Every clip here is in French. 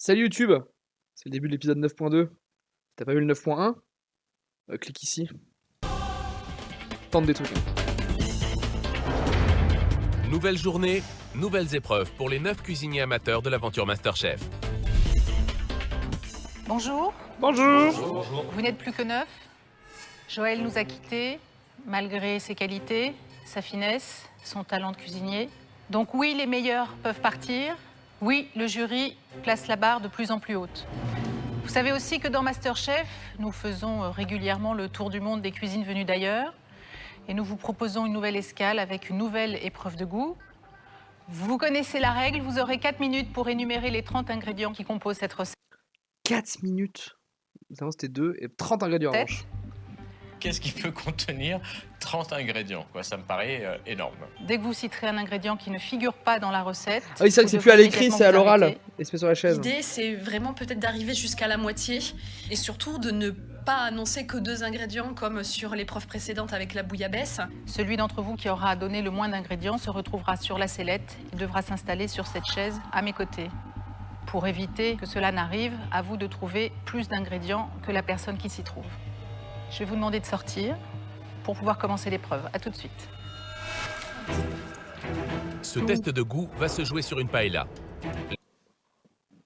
Salut YouTube, c'est le début de l'épisode 9.2. T'as pas vu le 9.1? Clique ici. Tente des trucs. Nouvelle journée, nouvelles épreuves pour les 9 cuisiniers amateurs de l'aventure MasterChef. Bonjour. Bonjour. Vous n'êtes plus que 9. Joël nous a quittés, malgré ses qualités, sa finesse, son talent de cuisinier. Donc oui, les meilleurs peuvent partir. Oui, le jury place la barre de plus en plus haute. Vous savez aussi que dans MasterChef, nous faisons régulièrement le tour du monde des cuisines venues d'ailleurs. Et nous vous proposons une nouvelle escale avec une nouvelle épreuve de goût. Vous connaissez la règle, vous aurez 4 minutes pour énumérer les 30 ingrédients qui composent cette recette. 4 minutes. Avant c'était 2 et 30 ingrédients en revanche. Qu'est-ce qui peut contenir 30 ingrédients quoi, ça me paraît énorme. Dès que vous citerez un ingrédient qui ne figure pas dans la recette... Ah oui, c'est vrai que c'est plus à l'écrit, c'est à l'oral. Et se met sur la chaise. L'idée, c'est vraiment peut-être d'arriver jusqu'à la moitié et surtout de ne pas annoncer que 2 ingrédients comme sur l'épreuve précédente avec la bouillabaisse. Celui d'entre vous qui aura donné le moins d'ingrédients se retrouvera sur la sellette. Il devra s'installer sur cette chaise à mes côtés. Pour éviter que cela n'arrive, à vous de trouver plus d'ingrédients que la personne qui s'y trouve. Je vais vous demander de sortir pour pouvoir commencer l'épreuve. À tout de suite. Ce test de goût va se jouer sur une paella.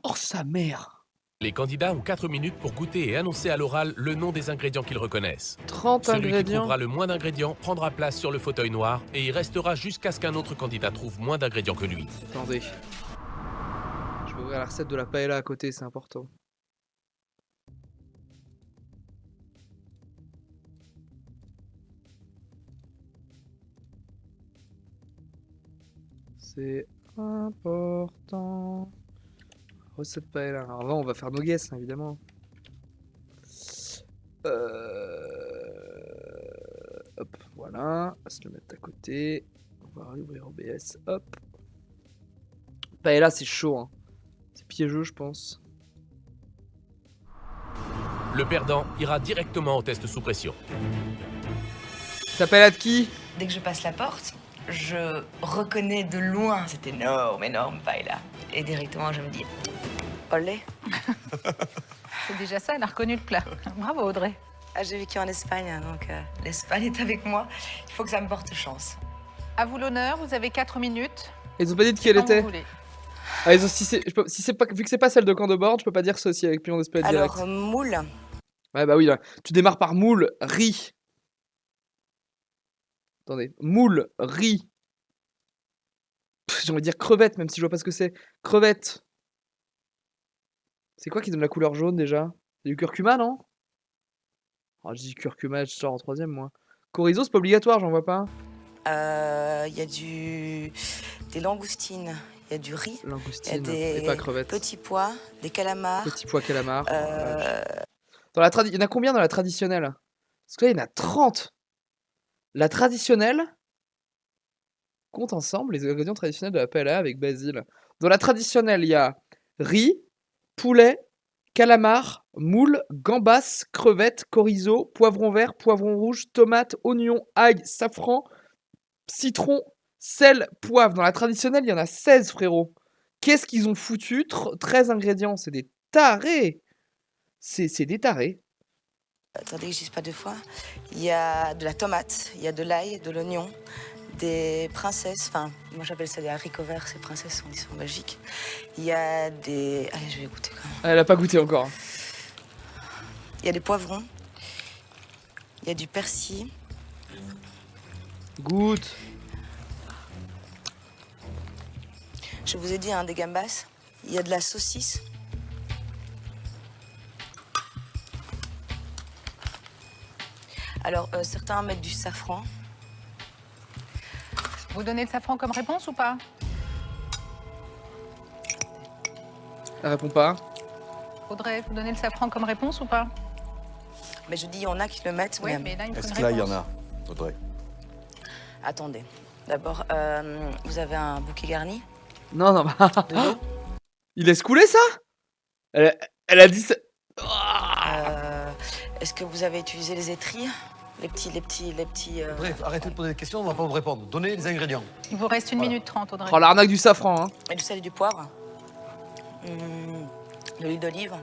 Oh sa mère. Les candidats ont 4 minutes pour goûter et annoncer à l'oral le nom des ingrédients qu'ils reconnaissent. 30 Celui qui ingrédients. trouvera le moins d'ingrédients prendra place sur le fauteuil noir et y restera jusqu'à ce qu'un autre candidat trouve moins d'ingrédients que lui. Attendez. Je vais ouvrir la recette de la paella à côté, c'est important. C'est important. Recette paella. Alors là, on va faire nos guesses, hein, évidemment. Hop, voilà. On va se le mettre à côté. On va ouvrir OBS. Hop. Paella, c'est chaud. Hein. C'est piégeux, je pense. Le perdant ira directement au test sous pression. Ça paella de qui? Dès que je passe la porte, je reconnais de loin cette énorme paella. Et directement, je me dis, olé. C'est déjà ça, elle a reconnu le plat. Bravo Audrey. Ah, j'ai vécu en Espagne, donc l'Espagne est avec moi. Il faut que ça me porte chance. À vous l'honneur, vous avez 4 minutes. Ils ont pas dit de qui elle Quand vous était. voulez. Ah, ils ont, si c'est pas, vu que c'est pas celle de camp de bord, je peux pas dire ceci avec piment d'espelette direct. Alors, moule. Ouais, bah oui, là. Tu démarres par moule, riz. Attendez, moule, riz. J'ai envie de dire crevette, même si je vois pas ce que c'est. Crevette. C'est quoi qui donne la couleur jaune déjà? C'est du curcuma, non? Oh, je dis curcuma, je sors en 3ème, moi. Chorizo, c'est pas obligatoire, j'en vois pas. Il y a des langoustines, il y a du riz, il y a Langoustine, des et pas crevette. petits pois, des calamars. Petit pois calamar. Euh, Dans la il y en a combien dans la traditionnelle? Parce que là, il y en a 30. La traditionnelle compte ensemble les ingrédients traditionnels de la paella avec basil. Dans la traditionnelle, il y a riz, poulet, calamar, moule, gambas, crevettes, chorizo, poivron vert, poivron rouge, tomate, oignon, ail, safran, citron, sel, poivre. Dans la traditionnelle, il y en a 16, frérot. Qu'est-ce qu'ils ont foutu? 13 ingrédients, c'est des tarés. C'est des tarés. Attendez que je dise pas 2 fois. Il y a de la tomate, il y a de l'ail, de l'oignon, des princesses. Enfin, moi j'appelle ça des haricots verts, ces princesses, ils sont magiques. Il y a des... Allez, je vais goûter quand même. Elle a pas goûté encore. Il y a des poivrons. Il y a du persil. Goûte. Je vous ai dit, hein, des gambas. Il y a de la saucisse. Alors, certains mettent du safran. Vous donnez le safran comme réponse ou pas? Elle répond pas. Audrey, vous donnez le safran comme réponse ou pas? Mais je dis, il y en a qui le mettent. Oui, mais là, il me faut Est-ce une que là, il y en réponse. a, Audrey? Attendez. D'abord, vous avez un bouquet garni Non, non, bah. de l'eau. Il laisse couler ça? Elle a dit ça. Est-ce que vous avez utilisé les étrilles? Les petits... Bref, arrêtez de poser des questions, on va pas vous répondre. Donnez les ingrédients. Il vous reste 1 Voilà. minute 30, Audrey. Oh, l'arnaque du safran, hein. Et du sel et du poivre. de l'huile d'olive,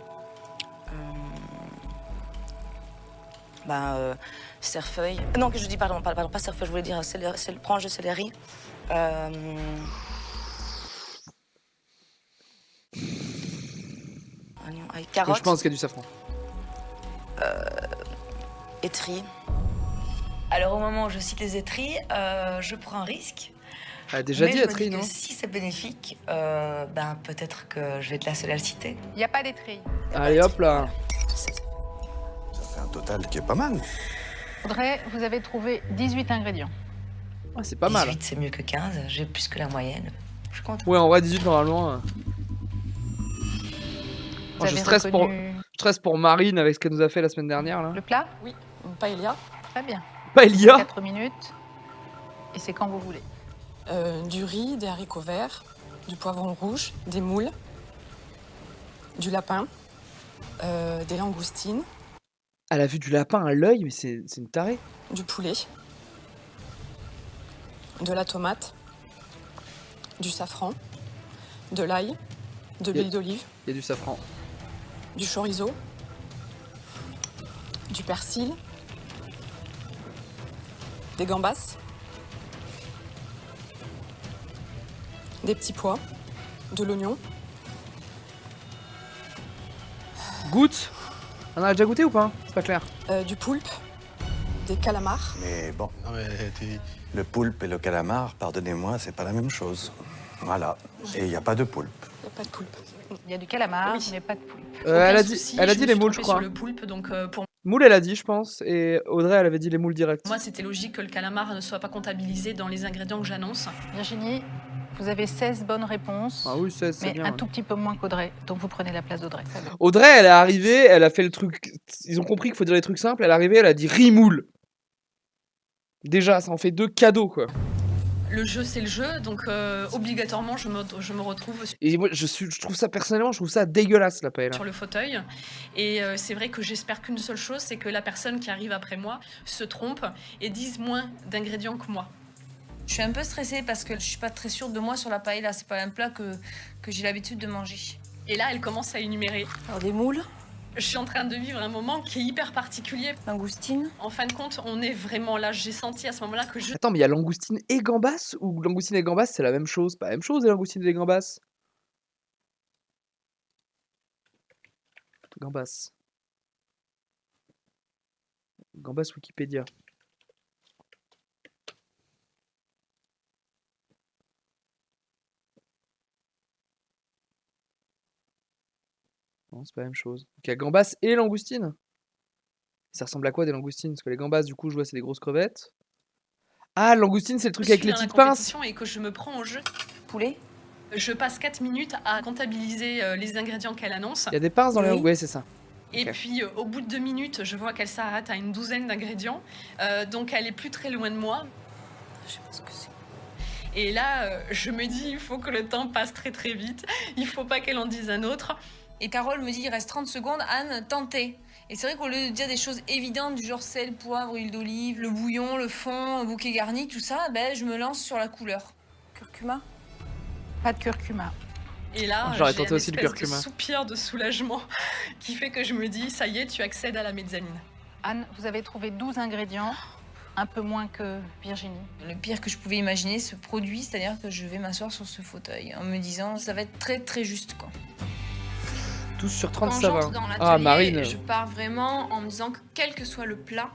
cerfeuil. Non, que je dis pardon, pas cerfeuil, je voulais dire branche de céleri. Oignon, avec carottes. Je pense qu'il y a du safran. Étris. Alors au moment où je cite les étris, je prends un risque. Elle a déjà mais dit je me Etri, dis que non? si c'est bénéfique, peut-être que je vais être la seule à le citer. Il n'y a pas d'étri. Allez hop là. Ça fait un total qui est pas mal. Audrey, vous avez trouvé 18 ingrédients. Ah, c'est pas mal. 18, c'est mieux que 15, j'ai plus que la moyenne. Je compte. Ouais, en vrai, 18 normalement. Vous Oh, je avez stresse pour Marine avec ce qu'elle nous a fait la semaine dernière là. le plat? Oui, paella, Très bien. Pas Elia. 4 minutes. Et c'est quand vous voulez. du riz, des haricots verts, du poivron rouge, des moules, du lapin, des langoustines, Elle a vu du lapin à l'œil, mais c'est une tarée. du poulet, de la tomate, du safran, de l'ail, de l'huile d'olive, Il y a du safran. du chorizo, du persil, des gambas, des petits pois, de l'oignon, Goûte. On a déjà goûté ou pas? C'est pas clair. du poulpe, des calamars, Mais bon, le poulpe et le calamar, pardonnez-moi, c'est pas la même chose. Voilà. Et il n'y a pas de poulpe. il n'y a pas de poulpe. Il y a du calamar, Oui. mais pas de poulpe. Elle a Aucun dit, souci, elle a je dit me les suis moules, je trompée crois. sur le poulpe, donc pour Moules, elle a dit, je pense. Et Audrey, elle avait dit les moules directs. moi, c'était logique que le calamar ne soit pas comptabilisé dans les ingrédients que j'annonce. Virginie, vous avez 16 bonnes réponses. Ah oui, c'est mais bien. un tout petit peu moins qu'Audrey. Donc vous prenez la place d'Audrey. Très bien. Audrey, elle est arrivée, elle a fait le truc. Ils ont compris qu'il faut dire les trucs simples. Elle est arrivée, elle a dit riz-moule. Déjà, ça en fait 2 cadeaux, quoi. Le jeu, c'est le jeu, donc obligatoirement, je me retrouve Et moi, je trouve ça, personnellement, je trouve ça dégueulasse, la paella. sur le fauteuil. Et c'est vrai que j'espère qu'une seule chose, c'est que la personne qui arrive après moi se trompe et dise moins d'ingrédients que moi. Je suis un peu stressée parce que je suis pas très sûre de moi sur la paella. C'est pas un plat que j'ai l'habitude de manger. Et là, elle commence à énumérer. Alors des moules, Je suis en train de vivre un moment qui est hyper particulier. langoustines. En fin de compte, on est vraiment là. J'ai senti à ce moment-là que je... Attends, mais il y a langoustine et gambas? Ou langoustine et gambas, c'est la même chose? Pas la même chose, les langoustines et les gambas? Gambas. Gambas Wikipédia. Non, c'est pas la même chose. Donc il y a gambas et langoustine. Ça ressemble à quoi des langoustines? Parce que les gambas, du coup, je vois, c'est des grosses crevettes. Ah, langoustine, c'est le truc avec suis les dans la petites pinces. compétition et que je me prends au jeu. Poulet. Je passe 4 minutes à comptabiliser les ingrédients qu'elle annonce. Il y a des pinces dans les Oui. langoustines. Ouais, c'est ça. Et Ok. puis, au bout de 2 minutes, je vois qu'elle s'arrête à une douzaine d'ingrédients. Donc, elle est plus très loin de moi. Je sais pas ce que c'est. Et là, je me dis, il faut que le temps passe très très vite. Il faut pas qu'elle en dise un autre. Et Carole me dit, il reste 30 secondes, Anne, tentez. Et c'est vrai qu'au lieu de dire des choses évidentes du genre sel, poivre, huile d'olive, le bouillon, le fond, un bouquet garni, tout ça, je me lance sur la couleur. Curcuma. Pas de curcuma. Et là, J'aurais j'ai tenté un aussi le espèce curcuma. de soupir de soulagement qui fait que je me dis, ça y est, tu accèdes à la mezzanine. Anne, vous avez trouvé 12 ingrédients, un peu moins que Virginie. Le pire que je pouvais imaginer se produit, c'est-à-dire que je vais m'asseoir sur ce fauteuil en me disant, ça va être très très juste, quoi. 12 sur 30, Quand ça va. j'entre dans Ah, l'atelier, Marine. je pars vraiment en me disant que quel que soit le plat,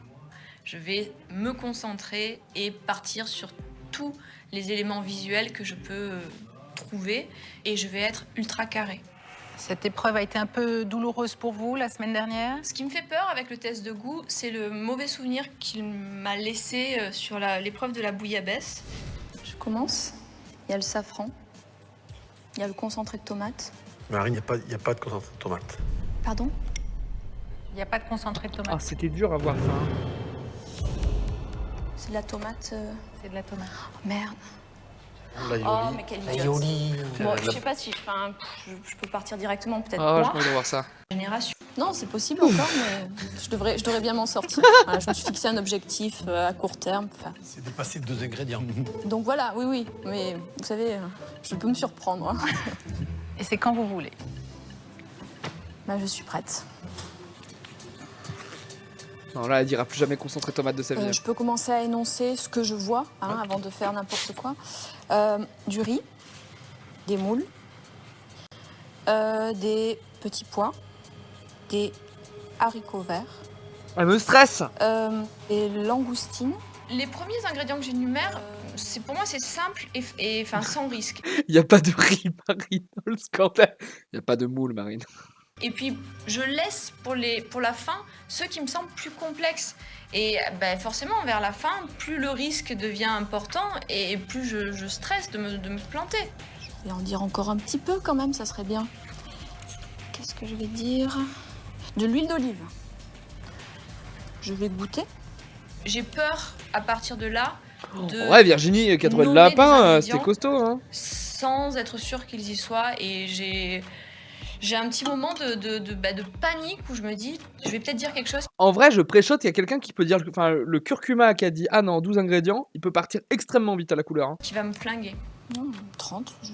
je vais me concentrer et partir sur tous les éléments visuels que je peux trouver et je vais être ultra carré. Cette épreuve a été un peu douloureuse pour vous la semaine dernière. Ce qui me fait peur avec le test de goût, c'est le mauvais souvenir qu'il m'a laissé sur l'épreuve de la bouillabaisse. Je commence. Il y a le safran. Il y a le concentré de tomate. Marine, il n'y a pas de concentré de tomate. Pardon? Il n'y a pas de concentré de Ah, tomate. c'était dur à voir ça. Hein. C'est de la tomate. C'est de la tomate. Oh, merde. L'aioli. mais quelle L'aioli. Bon, je sais pas si. Enfin, je peux partir directement, peut-être Ah, j'ai moi. envie de voir ça. Génération. Non, c'est possible encore, mais je devrais bien m'en sortir. Voilà, je me suis fixé un objectif à court terme. Enfin, C'est dépasser de 2 ingrédients. donc voilà, oui. Mais vous savez, je peux me surprendre. Hein. Et c'est quand vous voulez. Bah, je suis prête. Non, là, elle dira plus jamais concentré tomate de sa vie. Je peux commencer à énoncer ce que je vois avant de faire n'importe quoi. Du riz, des moules, des petits pois, des haricots verts, Elle me stresse. des langoustines. Les premiers ingrédients que j'énumère, pour moi, c'est simple et enfin, sans risque. Il n'y a pas de riz, Marine, dans le scandale. Il n'y a pas de moule, Marine. Et puis, je laisse pour la fin ceux qui me semblent plus complexes. Et ben, forcément, vers la fin, plus le risque devient important et plus je stresse de me planter. Je vais en dire encore un petit peu quand même, ça serait bien. Qu'est-ce que je vais dire? De l'huile d'olive. Je vais goûter. J'ai peur, à partir de là, de Ouais, Virginie qui a trouvé le nommer des lapin, ingrédients c'était costaud. Hein. sans être sûre qu'ils y soient. Et j'ai un petit moment de panique où je me dis, je vais peut-être dire quelque chose. En vrai, je préchote, il y a quelqu'un qui peut dire, enfin, le curcuma qui a dit ah non, 12 ingrédients, il peut partir extrêmement vite à la couleur. Hein. Qui va me flinguer. Non, 30, je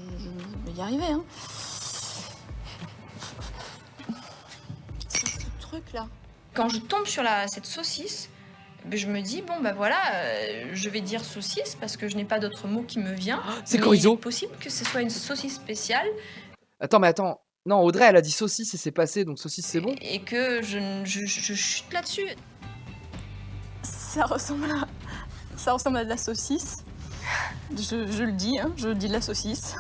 vais y arriver. Hein. C'est ce truc-là. Quand je tombe sur cette saucisse, ben, je me dis, bon, bah voilà, je vais dire saucisse parce que je n'ai pas d'autre mot qui me vient. C'est Mais chorizo. il est possible que ce soit une saucisse spéciale Attends. Non, Audrey, elle a dit saucisse et c'est passé, donc saucisse c'est bon. et que je chute là-dessus. Ça ressemble à de la saucisse. Je le dis, hein, je dis de la saucisse.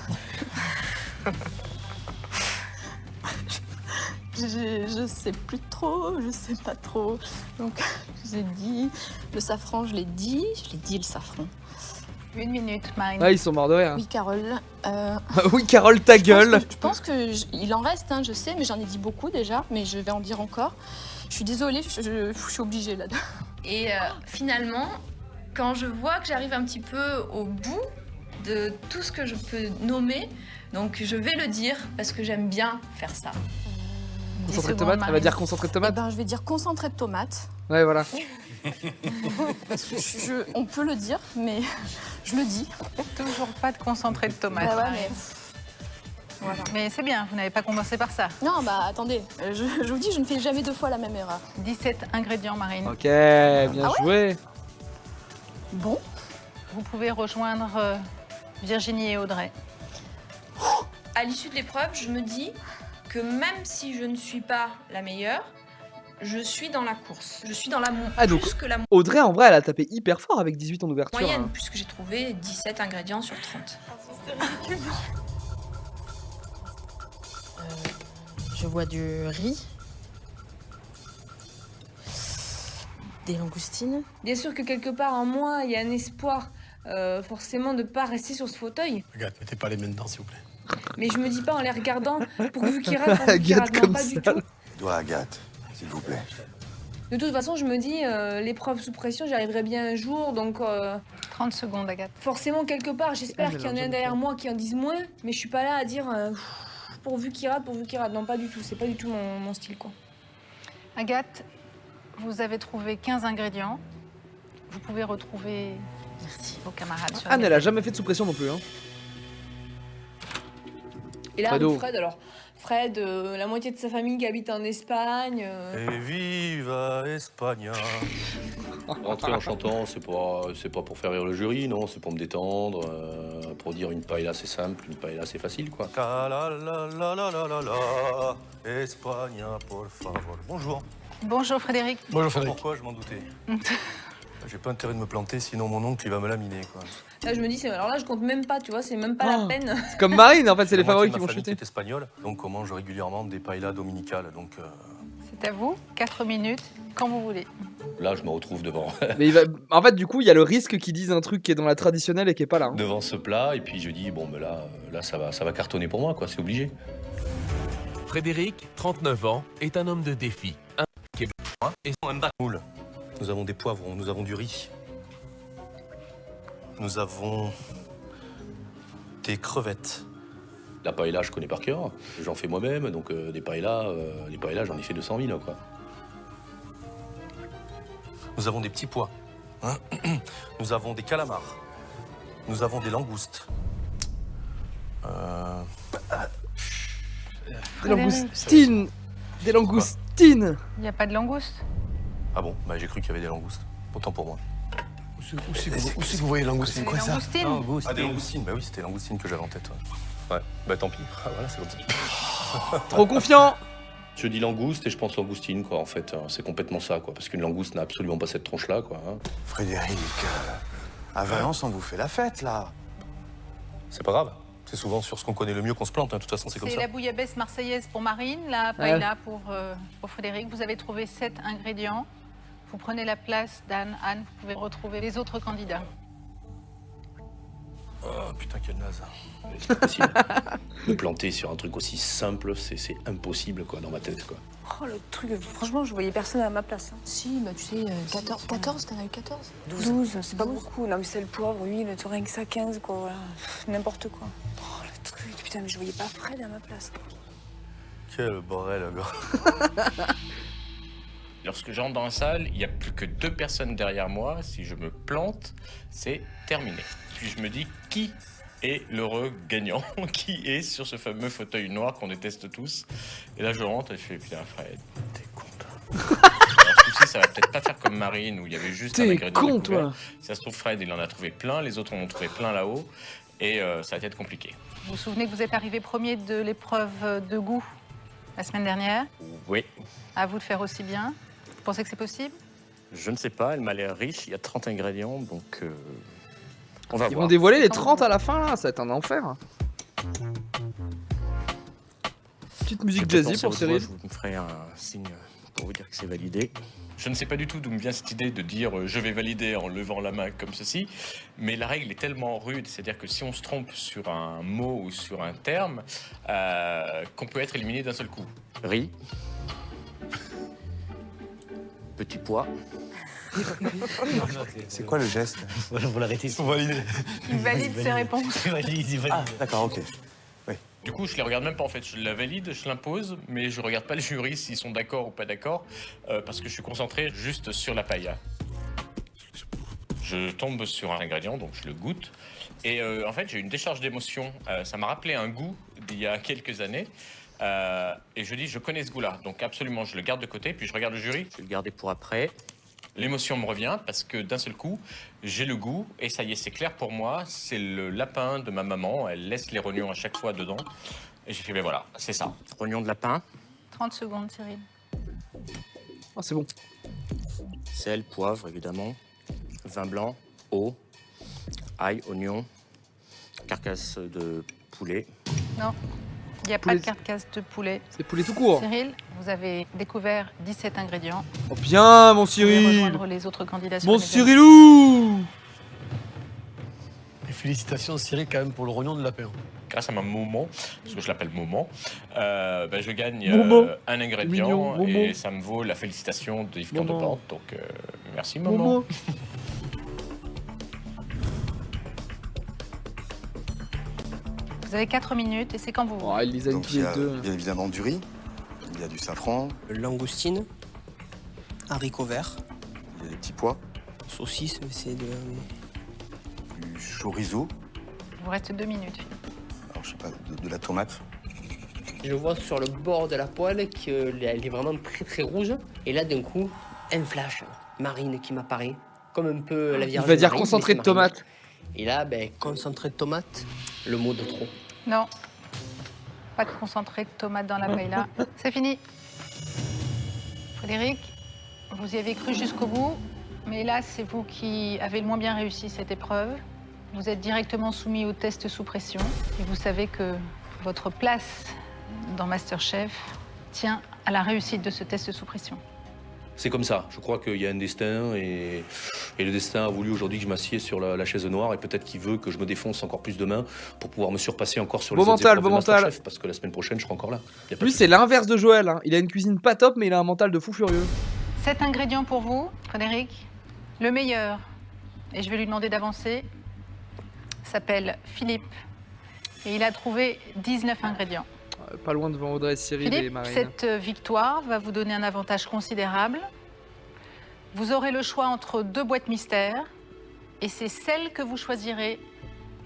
Je sais plus trop, je sais pas trop. Donc j'ai dit le safran, je l'ai dit le safran. 1 minute, Marine. Ah, ils sont morts de rire. Oui, Carole. Oui, Carole, ta gueule. Je pense que il en reste, hein, je sais, mais j'en ai dit beaucoup déjà, mais je vais en dire encore. Je suis désolée, je suis obligée là. Et finalement, quand je vois que j'arrive un petit peu au bout de tout ce que je peux nommer, donc je vais le dire parce que j'aime bien faire ça. Concentré de tomate, elle va dire concentré de Eh tomate. ben, je vais dire concentré de tomate. Ouais, voilà. Parce que on peut le dire, mais je le dis. Toujours pas de concentré de tomate. Bah ouais, Marine. mais... Voilà. Mais c'est bien, vous n'avez pas commencé par ça. Non, bah attendez, je vous dis, je ne fais jamais 2 fois la même erreur. 17 ingrédients, Marine. Ok, bien Ah ouais joué. Bon, Vous pouvez rejoindre Virginie et Audrey. À l'issue de l'épreuve, je me dis que même si je ne suis pas la meilleure, je suis dans la course. Je suis dans la donc, plus que la Audrey, en vrai, elle a tapé hyper fort avec 18 en ouverture. moyenne, Hein. puisque j'ai trouvé 17 ingrédients sur 30. Je vois du riz, des langoustines. Bien sûr que quelque part en moi, il y a un espoir forcément de ne pas rester sur ce fauteuil. Regarde, mettez pas les mains dedans, s'il vous plaît. Mais je me dis pas en les regardant, pourvu qu'ils ratent, pourvu qu'ils ratent. Non, pas du tout. Doigt Agathe, s'il vous plaît. De toute façon, je me dis, l'épreuve sous pression, j'y arriverai bien un jour, donc 30 secondes, Agathe. forcément, quelque part, j'espère qu'il y en a un derrière moi qui en dise moins, mais je suis pas là à dire pourvu qu'il rate, pourvu qu'il rate. Non, pas du tout, c'est pas du tout mon style, quoi. Agathe, vous avez trouvé 15 ingrédients. Vous pouvez retrouver vos camarades sur Anne, les elle a jamais fait de sous-pression non plus. Hein. Et là, Fredo. avec Fred, alors, Fred, la moitié de sa famille qui habite en Espagne. Et viva España. Rentrer en chantant, c'est pas pour faire rire le jury, non, c'est pour me détendre, pour dire une paella c'est simple, une paella c'est facile, quoi. La la la la la la la la. España, por favor. Bonjour. Bonjour Frédéric. Bonjour Frédéric. Pourquoi je m'en doutais. J'ai pas intérêt de me planter, sinon mon oncle il va me laminer, quoi. Là, je me dis, alors là, je compte même pas, tu vois, c'est même pas la peine. C'est comme Marine, en fait, c'est les La favoris moitié de qui ma vont famille chuter. est espagnole, donc on mange régulièrement des paellas dominicales, donc... C'est à vous, 4 minutes, quand vous voulez. Là, je me retrouve devant, Mais en fait, du coup, il y a le risque qu'ils disent un truc qui est dans la traditionnelle et qui est pas là. Hein. devant ce plat, et puis je dis, bon, ben là ça va cartonner pour moi, quoi, c'est obligé. Frédéric, 39 ans, est un homme de défi. Un qui est blanc et Moule. Nous avons des poivrons, nous avons du riz. Nous avons des crevettes. La paella, je connais par cœur, j'en fais moi-même, donc les paellas, j'en ai fait 200 000, quoi. Nous avons des petits pois. Hein. Nous avons des calamars. Nous avons des langoustes. Des langoustines. Des langoustines. Il n'y a pas de langouste. Ah bon, bah j'ai cru qu'il y avait des langoustes. Autant pour moi. Où c'est que vous voyez les langoustines? Des langoustines. Ah, des langoustines. Bah oui, c'était langoustines que j'avais en tête. Ouais, bah tant pis. Ah, voilà, c'est comme ça. Trop confiant. Je dis langouste et je pense langoustine, quoi, en fait. C'est complètement ça, quoi. Parce qu'une langouste n'a absolument pas cette tronche-là, quoi. Hein. Frédéric, à Valence, on vous fait la fête, là. C'est pas grave. C'est souvent sur ce qu'on connaît le mieux qu'on se plante. Hein. De toute façon, c'est comme ça. C'est la bouillabaisse marseillaise pour Marine, la paella pour Frédéric. Vous avez trouvé 7 ingrédients. Vous prenez la place d'Anne. Anne, vous pouvez retrouver les autres candidats. Oh putain, quelle naze. C'est impossible. Me planter sur un truc aussi simple, c'est impossible, quoi, dans ma tête, quoi. Oh, le truc, franchement, je voyais personne à ma place. Hein. Si, bah tu sais, 14, t'en as eu 14. 12, c'est pas beaucoup. Non, mais c'est le poivre, huile, rien que ça, 15, quoi, voilà. N'importe quoi. Oh, le truc, putain, mais je voyais pas Fred à ma place, quoi. Quel bordel, gars. Lorsque j'entre dans la salle, il n'y a plus que 2 personnes derrière moi. Si je me plante, c'est terminé. Puis je me dis, qui est l'heureux gagnant? Qui est sur ce fameux fauteuil noir qu'on déteste tous? Et là, je rentre et je fais, putain, Fred, t'es con, toi. Alors, ce coup-ci, ça va peut-être pas faire comme Marine, où il y avait juste un ingrédient con, découvert. toi. Si ça se trouve, Fred, il en a trouvé plein. Les autres en ont trouvé plein là-haut. Et ça va être compliqué. Vous vous souvenez que vous êtes arrivé premier de l'épreuve de goût la semaine dernière? Oui. À vous de faire aussi bien. Vous pensez que c'est possible? Je ne sais pas, elle m'a l'air riche. Il y a 30 ingrédients, donc on va Ils voir. vont dévoiler les 30 à la fin, là. Ça va être un enfer. Petite musique jazzy pour Cyril. Je vous ferai un signe pour vous dire que c'est validé. Je ne sais pas du tout d'où me vient cette idée de dire je vais valider en levant la main comme ceci, mais la règle est tellement rude, c'est-à-dire que si on se trompe sur un mot ou sur un terme, qu'on peut être éliminé d'un seul coup. Riz. Petit pois. C'est quoi le geste? Vous l'arrêtez. Faut valider. Il valide ses réponses. Il valide. Ah, d'accord, ok. Du coup, je les regarde même pas en fait. Je la valide, je l'impose, mais je regarde pas le jury s'ils sont d'accord ou pas d'accord, parce que je suis concentré juste sur la paella. Je tombe sur un ingrédient, donc je le goûte. Et en fait, j'ai une décharge d'émotion. Ça m'a rappelé un goût d'il y a quelques années. Et je dis, je connais ce goût-là. Donc absolument, je le garde de côté, puis je regarde le jury. Je vais le garder pour après. L'émotion me revient parce que d'un seul coup, j'ai le goût et ça y est, c'est clair pour moi. C'est le lapin de ma maman. Elle laisse les rognons à chaque fois dedans. Et j'ai fait, ben voilà, c'est ça. Rognons de lapin. 30 secondes, Cyril. Oh, c'est bon. Sel, poivre, évidemment. Vin blanc, eau, ail, oignon, carcasse de poulet. Non, il n'y a pas de carcasse de poulet. C'est poulet tout court. Cyril, vous avez découvert 17 ingrédients. Oh bien, mon Vous pouvez Cyril. rejoindre les autres candidats sur Mon la médaille. Cyrilou. Et félicitations, Cyril, quand même, pour le rognon de lapin. Grâce à ma maman, parce que je l'appelle maman, ben je gagne Maman. un ingrédient Mignon, et maman. ça me vaut la félicitation de Yves Maman. Candeport. Donc merci maman. Maman. Vous avez 4 minutes et c'est quand vous voulez. Oh, il les a Donc, il y niqués a les deux. bien évidemment du riz, il y a du safran, Langoustine, haricots verts, il y a des petits pois, saucisses, c'est de... du chorizo, Il vous reste 2 minutes. alors je sais pas, de la tomate. Je vois sur le bord de la poêle qu'elle est vraiment très très rouge. Et là, d'un coup, un flash, Marine qui m'apparaît, comme un peu la Il Vierge va dire Marie, concentré mais de c'est Marine. tomate. Et là, ben, concentré de tomate, le mot de trop. Non. Pas de concentré de tomate dans la paella. C'est fini. Frédéric, vous y avez cru jusqu'au bout, mais là, c'est vous qui avez le moins bien réussi cette épreuve. Vous êtes directement soumis au test sous pression et vous savez que votre place dans MasterChef tient à la réussite de ce test sous pression. C'est comme ça. Je crois qu'il y a un destin et le destin a voulu aujourd'hui que je m'assieds sur la chaise noire et peut-être qu'il veut que je me défonce encore plus demain pour pouvoir me surpasser encore sur les Beau autres mental, épreuves beau de mental. MasterChef, parce que la semaine prochaine, je serai encore là. Y a pas Lui, de c'est l'inverse de Joël. Hein. Il a une cuisine pas top, mais il a un mental de fou furieux. 7 ingrédients pour vous, Frédéric. Le meilleur, et je vais lui demander d'avancer, s'appelle Philippe. Et il a trouvé 19 ingrédients. Pas loin devant Audrey, Cyril et Philippe, Marine. cette victoire va vous donner un avantage considérable. Vous aurez le choix entre 2 boîtes mystères et c'est celle que vous choisirez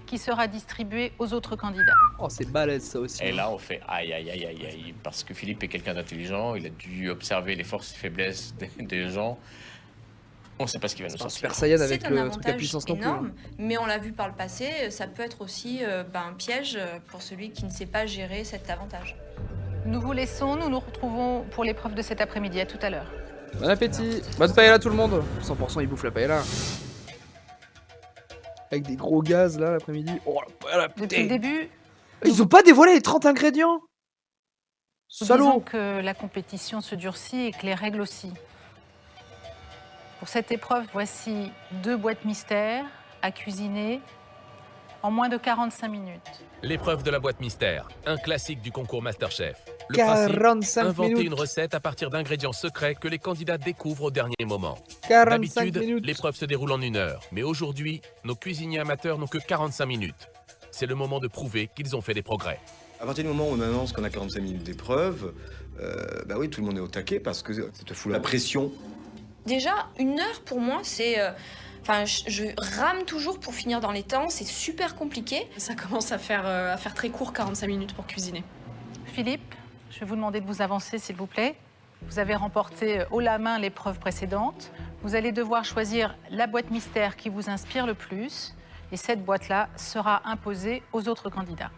qui sera distribué aux autres candidats. Oh, c'est balèze ça aussi. Et là, on fait aïe, aïe, aïe, aïe, aïe. Parce que Philippe est quelqu'un d'intelligent, il a dû observer les forces et faiblesses des gens. On ne sait pas ce qui va nous sortir. Super Saiyan avec C'est un le truc à avantage puissance non plus. énorme, mais on l'a vu par le passé, ça peut être aussi un piège pour celui qui ne sait pas gérer cet avantage. Nous vous laissons, nous nous retrouvons pour l'épreuve de cet après-midi. À tout à l'heure. Bon appétit. Bonne paella tout le monde. 100% ils bouffent la paella. Avec des gros gaz là l'après-midi. Oh la paella, Depuis le putain. début, Ils ont pas dévoilé les 30 ingrédients. nous disons Salaud. que la compétition se durcit et que les règles aussi. Pour cette épreuve, voici 2 boîtes mystères à cuisiner en moins de 45 minutes. L'épreuve de la boîte mystère, un classique du concours MasterChef. Le 45 principe, inventer minutes. une recette à partir d'ingrédients secrets que les candidats découvrent au dernier moment. 45 D'habitude, minutes. l'épreuve se déroule en 1 heure. Mais aujourd'hui, nos cuisiniers amateurs n'ont que 45 minutes. C'est le moment de prouver qu'ils ont fait des progrès. À partir du moment où on annonce qu'on a 45 minutes d'épreuve, bah oui, tout le monde est au taquet parce que ça te fout la pression. Déjà, 1 heure pour moi, c'est... Enfin, je rame toujours pour finir dans les temps, c'est super compliqué. Ça commence à faire très court, 45 minutes pour cuisiner. Philippe, je vais vous demander de vous avancer, s'il vous plaît. Vous avez remporté haut la main l'épreuve précédente. Vous allez devoir choisir la boîte mystère qui vous inspire le plus. Et cette boîte-là sera imposée aux autres candidats.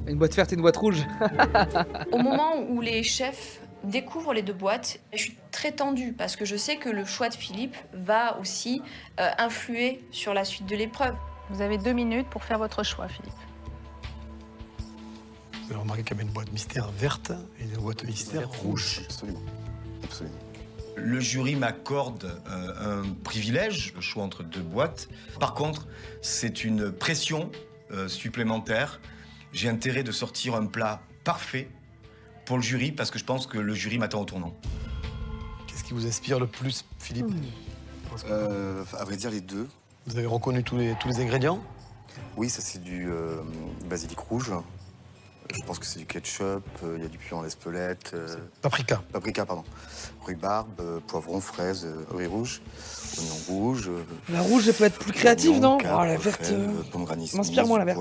Une boîte verte et une boîte rouge. Au moment où les chefs découvrent les 2 boîtes, je suis très tendue parce que je sais que le choix de Philippe va aussi influer sur la suite de l'épreuve. Vous avez 2 minutes pour faire votre choix, Philippe. Vous avez remarqué qu'il y avait une boîte mystère verte et une boîte mystère rouge. Absolument. Absolument. Le jury m'accorde un privilège, le choix entre 2 boîtes. Par contre, c'est une pression supplémentaire. J'ai intérêt de sortir un plat parfait pour le jury parce que je pense que le jury m'attend au tournant. Qu'est-ce qui vous inspire le plus, Philippe? À vrai dire, les 2. Vous avez reconnu tous les ingrédients? Oui, ça c'est du basilic rouge. Je pense que c'est du ketchup, il y a du piment à l'espelette. Paprika. Paprika, pardon. Rhubarbe, poivron, fraise, riz rouge, oignon rouge. La rouge, elle peut être plus créative, non? capre, Oh, la verte. fève, pomme granit M'inspire-moi la verte.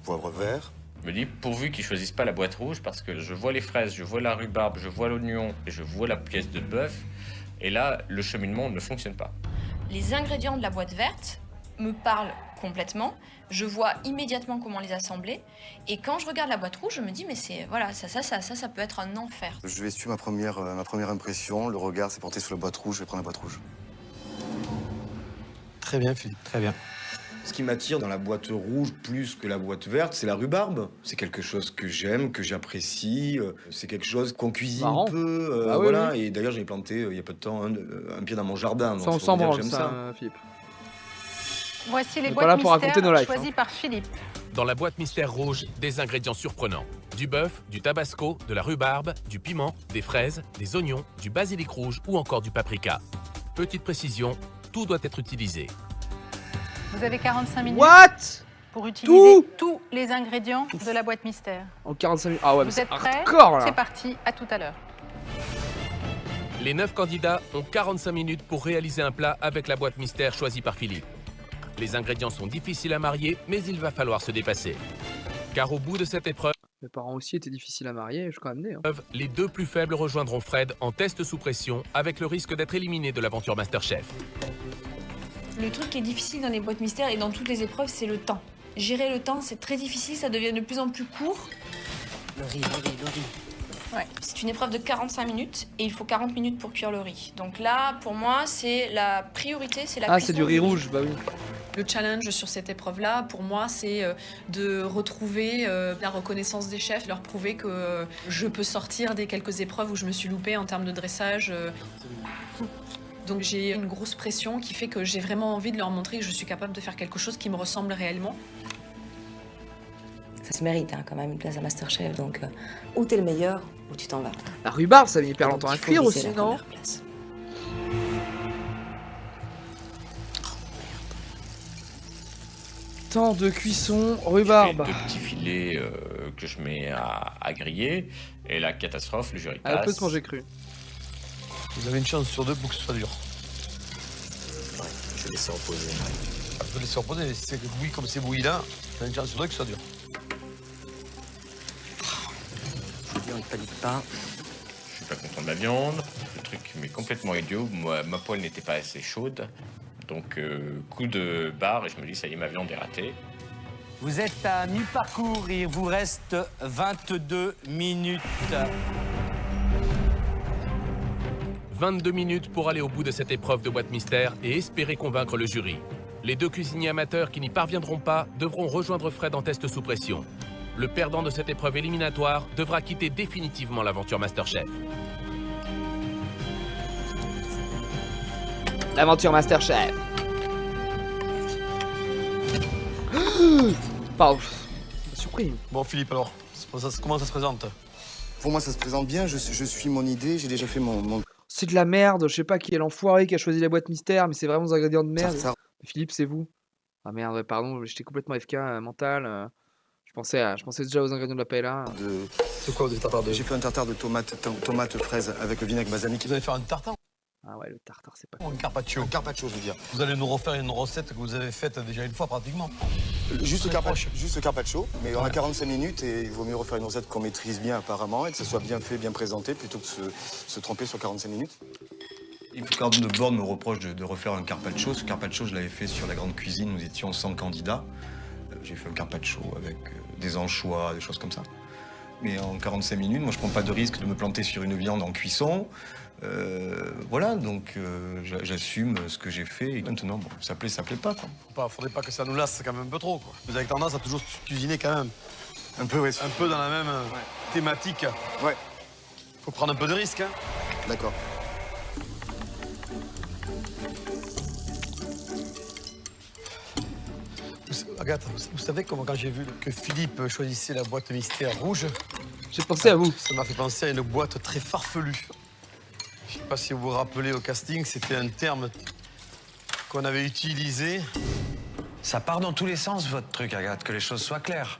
Poivre vert. Je me dis, pourvu qu'ils choisissent pas la boîte rouge, parce que je vois les fraises, je vois la rhubarbe, je vois l'oignon et je vois la pièce de bœuf. Et là, le cheminement ne fonctionne pas. Les ingrédients de la boîte verte me parlent complètement. Je vois immédiatement comment les assembler. Et quand je regarde la boîte rouge, je me dis, mais c'est voilà, ça peut être un enfer. Je vais suivre ma première impression. Le regard s'est porté sur la boîte rouge. Je vais prendre la boîte rouge. Très bien, Philippe, très bien. Ce qui m'attire dans la boîte rouge plus que la boîte verte, c'est la rhubarbe. C'est quelque chose que j'aime, que j'apprécie. C'est quelque chose qu'on cuisine Marrant. peu. Ah oui, voilà. oui. Et d'ailleurs, j'ai planté il y a peu de temps un pied dans mon jardin. Ça, on donc s'en faut dire que branle, j'aime ça, Philippe. Voici les On est pas là boîtes pour raconter nos mystères lives, choisies par Philippe. Dans la boîte mystère rouge, des ingrédients surprenants. Du bœuf, du tabasco, de la rhubarbe, du piment, des fraises, des oignons, du basilic rouge ou encore du paprika. Petite précision, tout doit être utilisé. Vous avez 45 minutes What? pour utiliser Tout tous les ingrédients de la boîte mystère. En 45 minutes. Ah ouais, mais Vous c'est êtes prêts? hardcore là. C'est parti, à tout à l'heure. Les 9 candidats ont 45 minutes pour réaliser un plat avec la boîte mystère choisie par Philippe. Les ingrédients sont difficiles à marier, mais il va falloir se dépasser. Car au bout de cette épreuve, Mes parents aussi étaient difficiles à marier, je suis quand même né. Hein. les 2 plus faibles rejoindront Fred en test sous pression avec le risque d'être éliminés de l'aventure MasterChef. Le truc qui est difficile dans les boîtes mystères et dans toutes les épreuves, c'est le temps. Gérer le temps, c'est très difficile, ça devient de plus en plus court. Le riz. Ouais. C'est une épreuve de 45 minutes et il faut 40 minutes pour cuire le riz. Donc là, pour moi, c'est la priorité, c'est la Ah, cuisson c'est du riz rouge, bah oui. Le challenge sur cette épreuve-là, pour moi, c'est de retrouver la reconnaissance des chefs, leur prouver que je peux sortir des quelques épreuves où je me suis loupée en termes de dressage. Donc j'ai une grosse pression qui fait que j'ai vraiment envie de leur montrer que je suis capable de faire quelque chose qui me ressemble réellement. Ça se mérite hein, quand même une place à Masterchef, donc ou t'es le meilleur, ou tu t'en vas. La rhubarbe, ça met hyper longtemps à Il faut cuire viser aussi, la non? première place. Temps de cuisson, Je fais rhubarbe. 2 petits filets que je mets à griller. Et la catastrophe, le jury Elle peut passe. se manger cru. Vous avez une chance sur 2 pour que ce soit dur. Ouais, je vais laisser reposer. Vous pouvez laisser reposer, mais si c'est bouilli comme c'est bouilli là, vous avez une chance sur 2 que ce soit dur. Je dis, on ne panique pas. Je suis pas content de la viande. Le truc m'est complètement idiot. Moi, ma poêle n'était pas assez chaude. Donc, coup de barre et je me dis, ça y est, ma viande est ratée. Vous êtes à mi-parcours et il vous reste 22 minutes. 22 minutes pour aller au bout de cette épreuve de boîte mystère et espérer convaincre le jury. Les 2 cuisiniers amateurs qui n'y parviendront pas devront rejoindre Fred en test sous pression. Le perdant de cette épreuve éliminatoire devra quitter définitivement l'aventure Masterchef. L'aventure Masterchef. Pardon. Surpris. Bon, Philippe, alors, comment ça se présente? Pour moi, ça se présente bien. Je suis mon idée. J'ai déjà fait mon... C'est de la merde. Je sais pas qui est l'enfoiré qui a choisi la boîte mystère, mais c'est vraiment des ingrédients de merde. Philippe, c'est vous. Ah merde, ouais, pardon, j'étais complètement FK mental. Je pensais déjà aux ingrédients de la paella. C'est quoi, des tartares de... J'ai fait un tartare de tomates fraises avec le vinaigre balsamique. Vous allez faire un tartare? Ah ouais, le tartare, c'est pas... Un carpaccio. Un carpaccio, je veux dire. Vous allez nous refaire une recette que vous avez faite déjà une fois, pratiquement. Juste le carpaccio, mais on a 45 minutes et il vaut mieux refaire une recette qu'on maîtrise bien apparemment et que ce soit bien fait, bien présenté, plutôt que se tromper sur 45 minutes. Yves Cardon de Borne me reproche de refaire un carpaccio. Ce carpaccio, je l'avais fait sur la grande cuisine, nous étions 100 candidats. J'ai fait un carpaccio avec des anchois, des choses comme ça. Mais en 45 minutes, moi je prends pas de risque de me planter sur une viande en cuisson. Voilà, donc j'assume ce que j'ai fait. Et maintenant, bon, ça plaît pas, quoi. Faudrait pas que ça nous lasse quand même un peu trop, quoi. Vous avez tendance à toujours cuisiner quand même. Un peu, oui. Un peu dans la même thématique. Ouais. Faut prendre un peu de risque, hein. D'accord. Agathe, vous savez comment quand j'ai vu que Philippe choisissait la boîte mystère rouge, j'ai pensé à vous. Ça m'a fait penser à une boîte très farfelue. Je sais pas si vous vous rappelez au casting, c'était un terme qu'on avait utilisé. Ça part dans tous les sens, votre truc, Agathe, que les choses soient claires.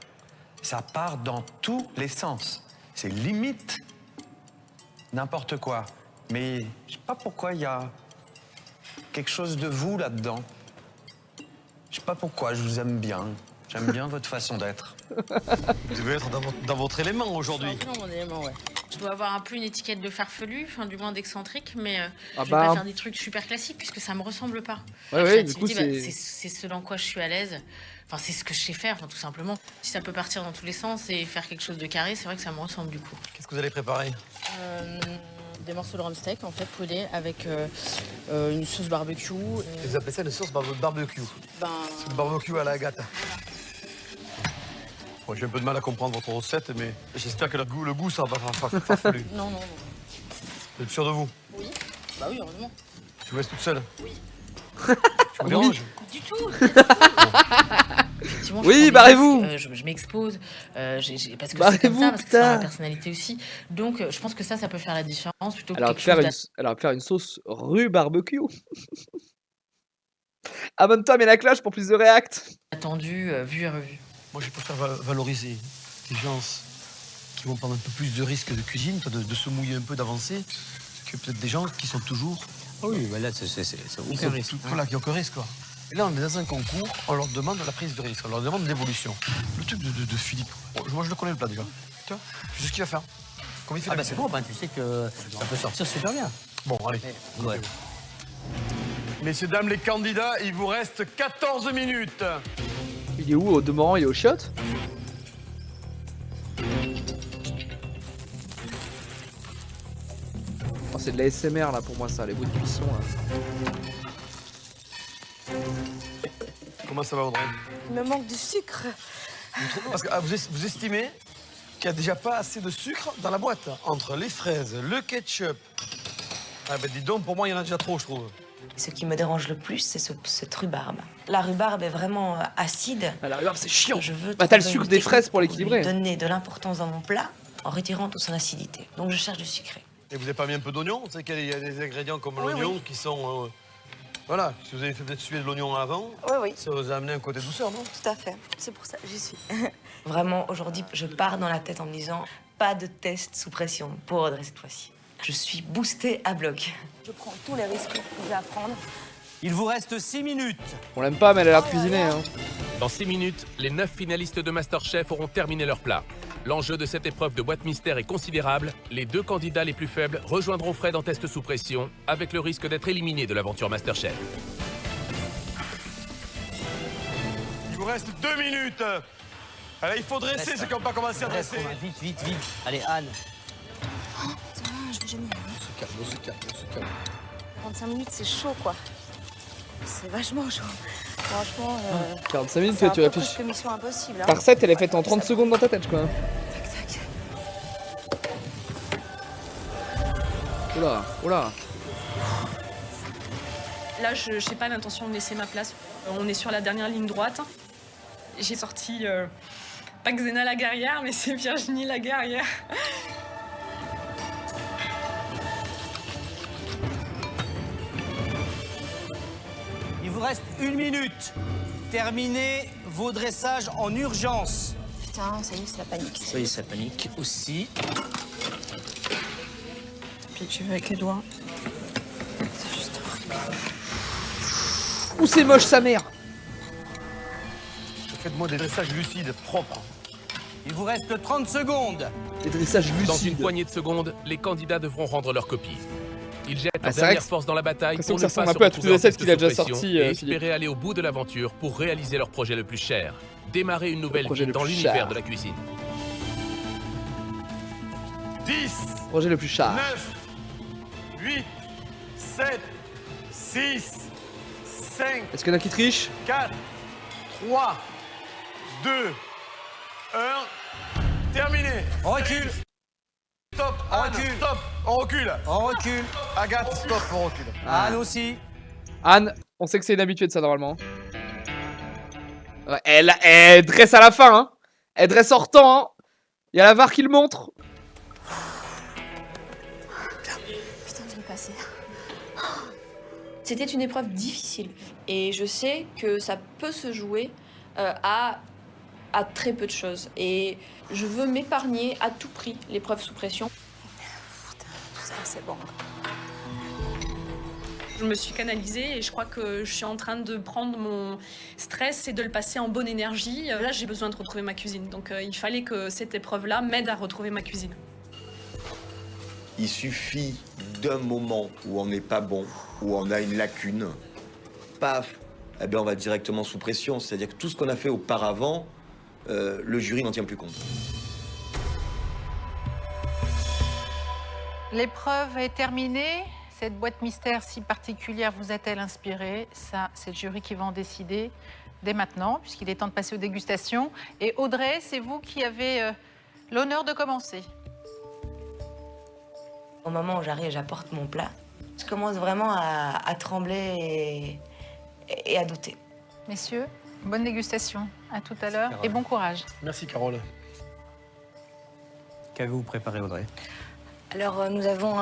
Ça part dans tous les sens. C'est limite n'importe quoi. Mais je sais pas pourquoi il y a quelque chose de vous là-dedans. Je sais pas pourquoi, je vous aime bien. J'aime bien votre façon d'être. Vous devez être dans votre élément aujourd'hui. Je suis un peu dans mon élément, ouais. Je dois avoir un peu une étiquette de farfelu, enfin du moins d'excentrique, mais Ah je vais bah. pas faire des trucs super classiques puisque ça me ressemble pas. Ouais, La ouais, du créativité, coup, c'est ce dans quoi je suis à l'aise. Enfin, c'est ce que je sais faire, enfin, tout simplement. Si ça peut partir dans tous les sens et faire quelque chose de carré, c'est vrai que ça me ressemble du coup. Qu'est-ce que vous allez préparer? Des morceaux de rhum steak en fait brûlés avec une sauce barbecue. Vous appelez ça une sauce barbecue? Ben... C'est le barbecue à la Agathe. Bon, j'ai un peu de mal à comprendre votre recette, mais j'espère que le goût ça va farfelu. Non, non, non. Vous êtes sûr de vous? Oui. Bah oui, heureusement. Tu vous laisses toute seule? Oui. Tu me déranges? Du tout. Effectivement, Oui, je prends barrez-vous. des risques, je m'expose, parce que c'est comme Barrez-vous, ça, parce que c'est dans ma putain. personnalité aussi. Donc, je pense que ça peut faire la différence plutôt que Elle aurait quelque pu faire chose elle aurait pu faire une sauce rue barbecue. Abonne-toi, mets la cloche pour plus de réact. d'attendu, vu et revu. Moi, je préfère valoriser les gens qui vont prendre un peu plus de risques de cuisine, de se mouiller un peu, d'avancer, que peut-être des gens qui sont toujours... Ah oui, mais là, c'est aucun risque. Voilà, qui n'ont aucun risque, quoi. Et là, on est dans un concours, on leur demande la prise de risque, on leur demande l'évolution. Le truc de Philippe, moi, je le connais le plat, déjà. Tu vois, je sais ce qu'il va faire. Comment il fait Ah bah c'est bon, tu sais que ça peut sortir super bien. Bon, allez. Ouais. Messieurs, dames, les candidats, il vous reste 14 minutes. Il est où? Au demeurant, il est au shot? Oh, c'est de la SMR là pour moi ça, les bruits de cuisson là. Comment ça va, Audrey? Il me manque du sucre. Parce que vous estimez qu'il n'y a déjà pas assez de sucre dans la boîte. Entre les fraises, le ketchup. Ah ben dis donc, pour moi, il y en a déjà trop, je trouve. Ce qui me dérange le plus, c'est cette rhubarbe. La rhubarbe est vraiment acide. Ah, la rhubarbe, c'est chiant. Je veux bah t'as le trouver sucre une des technique fraises pour l'équilibrer. Donner de l'importance dans mon plat en retirant toute son acidité. Donc je cherche du sucré. Et vous n'avez pas mis un peu d'oignon? Vous savez qu'il y a des ingrédients comme l'oignon qui sont... voilà, si vous avez fait peut-être suer de l'oignon avant, ça vous a amené un côté douceur, non? Tout à fait. C'est pour ça que j'y suis. Vraiment, aujourd'hui, je pars dans la tête en me disant pas de test sous pression pour Audrey cette fois-ci. Je suis boostée à bloc. Je prends tous les risques que j'ai à prendre. Il vous reste 6 minutes. On l'aime pas, mais elle a l'air cuisinée. Hein. Dans 6 minutes, les 9 finalistes de MasterChef auront terminé leur plat. L'enjeu de cette épreuve de boîte mystère est considérable. Les 2 candidats les plus faibles rejoindront Fred en test sous pression, avec le risque d'être éliminés de l'aventure MasterChef. Il vous reste 2 minutes. Allez, il faut dresser Reste. ceux qui n'ont pas commencé à Reste, dresser. Romain, vite, vite, vite. Allez, Anne. Ça va, je vais jamais. On se calme, on se calme, on se calme. 45 minutes, c'est chaud, quoi. C'est vachement chaud. Franchement, 45 minutes, c'est un tu peu réfléchis. presque mission impossible. Hein. Ta recette, elle est faite en 30 secondes dans ta tête, quoi. Oula, oula. Là, je n'ai pas l'intention de laisser ma place. On est sur la dernière ligne droite. J'ai sorti, pas Xena la guerrière, mais c'est Virginie la guerrière. Il vous reste 1 minute. Terminez vos dressages en urgence. Putain, ça y est, c'est la panique. Ça y est, ça panique aussi. Puis tu veux avec les doigts. C'est juste horrible. Ouh, c'est moche, sa mère. Faites-moi des dressages lucides, propres. Il vous reste 30 secondes. Des dressages lucides. Dans une poignée de secondes, les candidats devront rendre leur copie. Ils jettent leur c'est vrai dernière que force dans la bataille l'impression pour que ne ça pas ressemble se un peu à toutes retrouver les en recettes test qu'il a déjà sous pression sorties, et Philippe. espérer aller au bout de l'aventure pour réaliser leur projet le plus cher. Démarrer une nouvelle projet vie le dans plus l'univers cher. de la cuisine. 10, Projet le plus cher. 9, 8, 7, 6, 5, Est-ce qu'il y en a qui trichent? 4, 3, 2, 1. Terminé. On recule. Stop, On Anne, recule. stop, on recule. On recule. Agathe, stop, on recule. Anne aussi. Anne, on sait que c'est une habituée de ça normalement. Ouais, elle dresse à la fin, hein. Elle dresse en temps, hein. Il y a la VAR qui le montre. Putain, je l'ai passé. C'était une épreuve difficile et je sais que ça peut se jouer à très peu de choses. Et je veux m'épargner à tout prix l'épreuve sous pression. Putain, tout ça, c'est bon. Je me suis canalisée et je crois que je suis en train de prendre mon stress et de le passer en bonne énergie. Là, j'ai besoin de retrouver ma cuisine. Donc, il fallait que cette épreuve-là m'aide à retrouver ma cuisine. Il suffit d'un moment où on n'est pas bon, où on a une lacune, paf, eh bien on va directement sous pression. C'est-à-dire que tout ce qu'on a fait auparavant, le jury n'en tient plus compte. L'épreuve est terminée. Cette boîte mystère si particulière vous a-t-elle inspiré? Ça, c'est le jury qui va en décider dès maintenant, puisqu'il est temps de passer aux dégustations. Et Audrey, c'est vous qui avez l'honneur de commencer. Au moment où j'arrive, j'apporte mon plat. Je commence vraiment à trembler et à douter. Messieurs, bonne dégustation. À tout à l'heure et bon courage. Merci, Carole. Qu'avez-vous préparé, Audrey? Alors, nous avons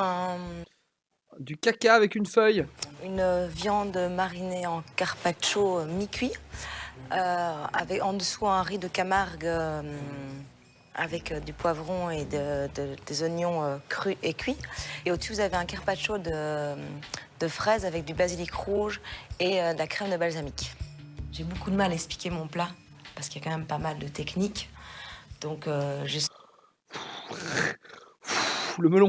Du caca avec une feuille. une viande marinée en carpaccio mi-cuit, avec en dessous un riz de Camargue avec du poivron et des oignons crus et cuits. Et au-dessus, vous avez un carpaccio de fraises avec du basilic rouge et de la crème de balsamique. J'ai beaucoup de mal à expliquer mon plat parce qu'il y a quand même pas mal de techniques. Donc, j'ai... Le melon.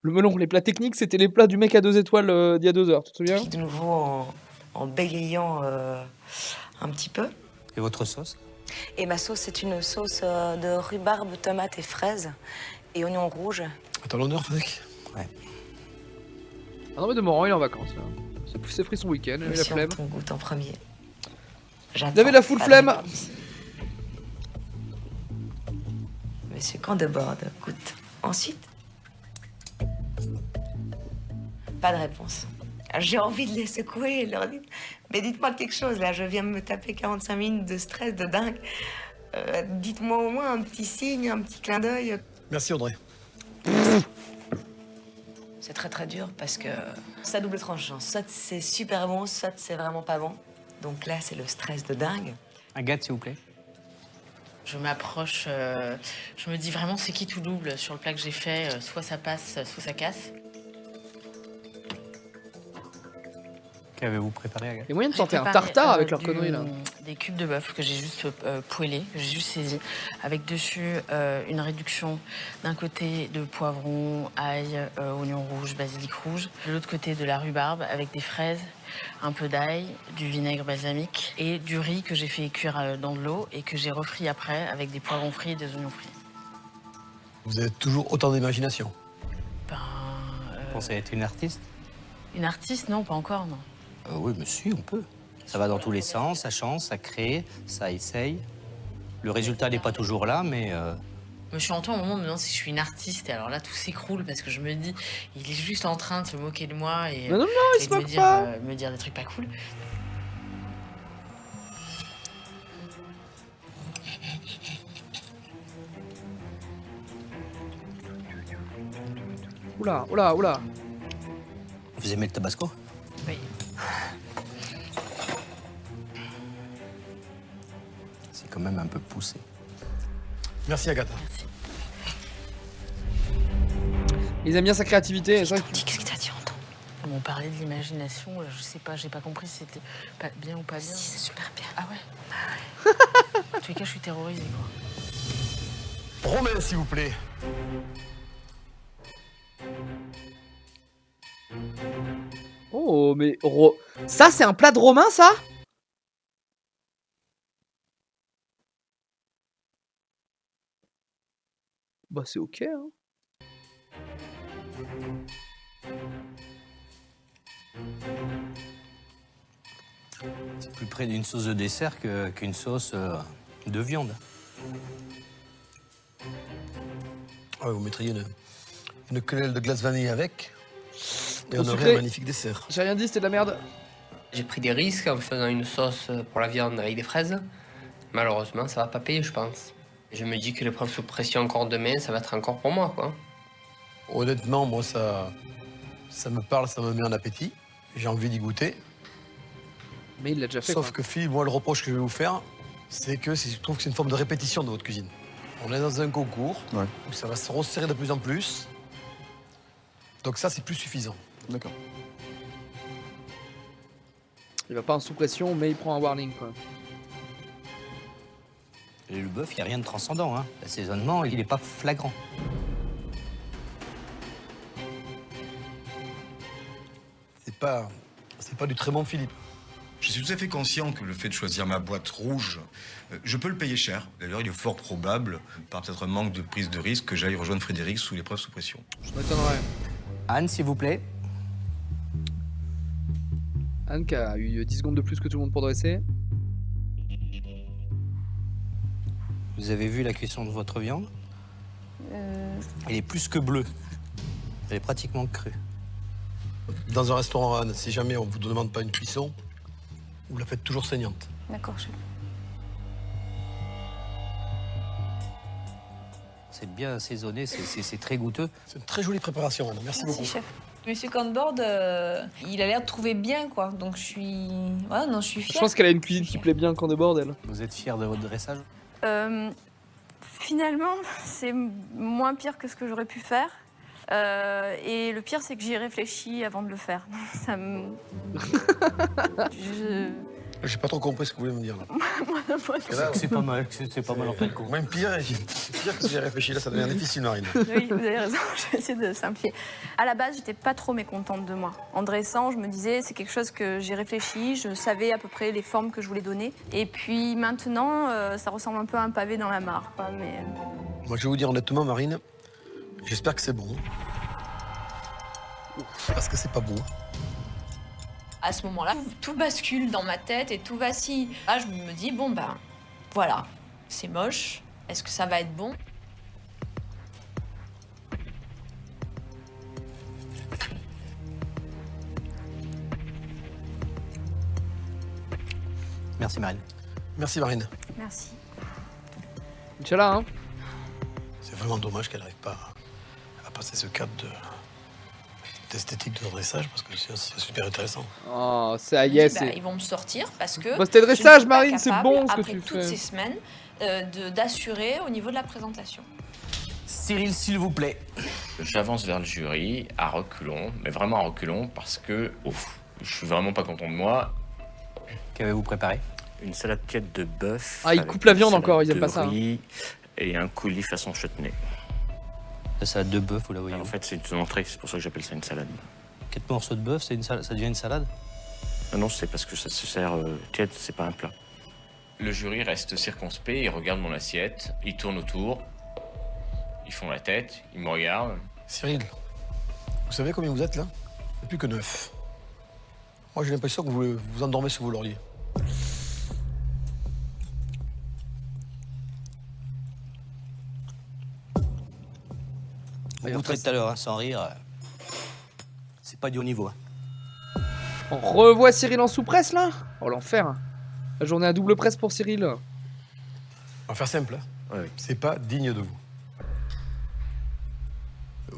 Le melon, les plats techniques, c'était les plats du mec à 2 étoiles d'il y a 2 heures, tu te souviens? de nouveau en bégayant un petit peu. Et votre sauce? Et ma sauce, c'est une sauce de rhubarbe, tomate et fraises et oignons rouges. Attends l'honneur, Frédéric. Ouais. Ah non, mais de Morand, il est en vacances. Là. C'est pris son week-end, il avait la Monsieur, flemme. on goûte en premier. Il avait la full flemme. Monsieur Candebord goûte. Ensuite, pas de réponse. J'ai envie de les secouer et leur dire mais dites-moi quelque chose là, je viens de me taper 45 minutes de stress de dingue. Dites-moi au moins un petit signe, un petit clin d'œil. Merci, Audrey. C'est très très dur parce que ça double tranchant. Soit c'est super bon, soit c'est vraiment pas bon. Donc là, c'est le stress de dingue. Agathe, s'il vous plaît. Je m'approche, je me dis vraiment c'est qui tout double sur le plat que j'ai fait, soit ça passe, soit ça casse. Qu'avez-vous préparé, Agathe? Il y a moyen de J'ai tenter un préparé, tartare avec leurs conneries là. Des cubes de bœuf que j'ai juste poêlés, que j'ai juste saisis, avec dessus une réduction d'un côté de poivron, ail, oignon rouge, basilic rouge, de l'autre côté de la rhubarbe avec des fraises, un peu d'ail, du vinaigre balsamique et du riz que j'ai fait cuire dans de l'eau et que j'ai refrit après avec des poivrons frits et des oignons frits. Vous avez toujours autant d'imagination. Vous pensez être une artiste? Une artiste, non, pas encore, non. Oui, mais si, on peut. Ça va dans tous les sens, ça change, ça crée, ça essaye. Le résultat n'est pas toujours là, mais... Je suis en toi au moment où je me demande si je suis une artiste et alors là tout s'écroule parce que je me dis il est juste en train de se moquer de moi et, non, il et se de moque pas. me dire des trucs pas cool. Oula, oula, oula. Vous aimez le tabasco? Oui. C'est quand même un peu poussé. Merci, Agatha. Ils aiment bien sa créativité. Qu'est-ce que t'as dit, Anton? On parlait de l'imagination, je sais pas, j'ai pas compris si c'était pas bien ou pas bien. Si, c'est super bien. Ah ouais? En tous les cas, je suis terrorisée, quoi. Romain, s'il vous plaît. Oh, mais... Ça, c'est un plat de romain, ça? Bah, c'est ok, hein. C'est plus près d'une sauce de dessert qu'une sauce de viande. Ah, vous mettriez une quenelle de glace vanille avec. Et Trop on aurait sucré. un magnifique dessert. J'ai rien dit, c'était de la merde. J'ai pris des risques en faisant une sauce pour la viande avec des fraises. Malheureusement, ça va pas payer, je pense. Je me dis que l'épreuve sous pression encore demain, ça va être encore pour moi, quoi. Honnêtement, moi, ça me parle, ça me met en appétit. J'ai envie d'y goûter. Mais il l'a déjà fait. Sauf que Phil, moi, le reproche que je vais vous faire, c'est que je trouve que c'est une forme de répétition de votre cuisine. On est dans un concours où ça va se resserrer de plus en plus. Donc ça, c'est plus suffisant. D'accord. Il va pas en sous pression, mais il prend un warning, quoi. Et le bœuf, il n'y a rien de transcendant. Hein. L'assaisonnement, il n'est pas flagrant. C'est pas du très bon Philippe. Je suis tout à fait conscient que le fait de choisir ma boîte rouge, je peux le payer cher. D'ailleurs, il est fort probable, par peut-être un manque de prise de risque, que j'aille rejoindre Frédéric sous l'épreuve sous pression. Je m'étonnerais. Anne, s'il vous plaît. Anne qui a eu 10 secondes de plus que tout le monde pour dresser. Vous avez vu la cuisson de votre viande? Elle est plus que bleue. Elle est pratiquement crue. Dans un restaurant, Anne, si jamais on vous demande pas une cuisson, vous la faites toujours saignante. D'accord, chef. C'est bien assaisonné, c'est très goûteux. C'est une très jolie préparation, Anne. Merci beaucoup. chef. Monsieur Cantbord, il a l'air de trouver bien, quoi. Donc je suis... Ouais, non, je suis fière. Je pense qu'elle a une cuisine qui plaît bien quand de bordel. Vous êtes fier de votre dressage? Finalement, c'est moins pire que ce que j'aurais pu faire. Et le pire, c'est que j'y ai réfléchi avant de le faire. Ça me... J'ai pas trop compris ce que vous voulez me dire là. C'est pas mal, c'est pas mal en fait. Même pire, pire que j'ai réfléchi là, ça devient difficile, Marine. Oui, vous avez raison, je vais essayer de simplifier. À la base, j'étais pas trop mécontente de moi. En dressant, je me disais, c'est quelque chose que j'ai réfléchi, je savais à peu près les formes que je voulais donner. Et puis maintenant, ça ressemble un peu à un pavé dans la mare, quoi, mais... Moi, je vais vous dire honnêtement, Marine, j'espère que c'est bon. Parce que c'est pas bon. À ce moment-là, tout bascule dans ma tête et tout vacille. Là, je me dis, bon, ben, voilà, c'est moche. Est-ce que ça va être bon? Merci Marine. Merci Marine. Merci. Inch'Allah, hein. C'est vraiment dommage qu'elle n'arrive pas à passer ce cap d'esthétique de dressage parce que c'est super intéressant. Oh, ça y est, Ils vont me sortir parce que. Bah, c'était le dressage, je ne suis pas Marine, c'est capable, bon ce que après tu toutes fais. ces semaines, d'assurer au niveau de la présentation. Cyril, s'il vous plaît. J'avance vers le jury à reculons, mais vraiment à reculons parce que je suis vraiment pas content de moi. Qu'avez-vous préparé? Une salade tiède de bœuf. Ah, ils avec coupent la une viande salade encore, ils aiment de pas ça, hein. riz Et un coulis façon chutney. La salade de bœuf, vous la voyez? En fait, c'est une entrée, c'est pour ça que j'appelle ça une salade. 4 morceaux de bœuf, ça devient une salade? Ah non, c'est parce que ça se sert tiède, c'est pas un plat. Le jury reste circonspect, il regarde mon assiette, il tourne autour, ils font la tête, ils me regardent. Cyril, vous savez combien vous êtes là? Il n'y a plus que 9. Moi j'ai l'impression que vous vous endormez sur vos lauriers. Vous goûterez tout à l'heure, hein, sans rire. C'est pas du haut niveau. Hein. On revoit Cyril en sous-presse là? Oh l'enfer. La journée à double presse pour Cyril. On va faire simple, hein. Ouais. C'est pas digne de vous.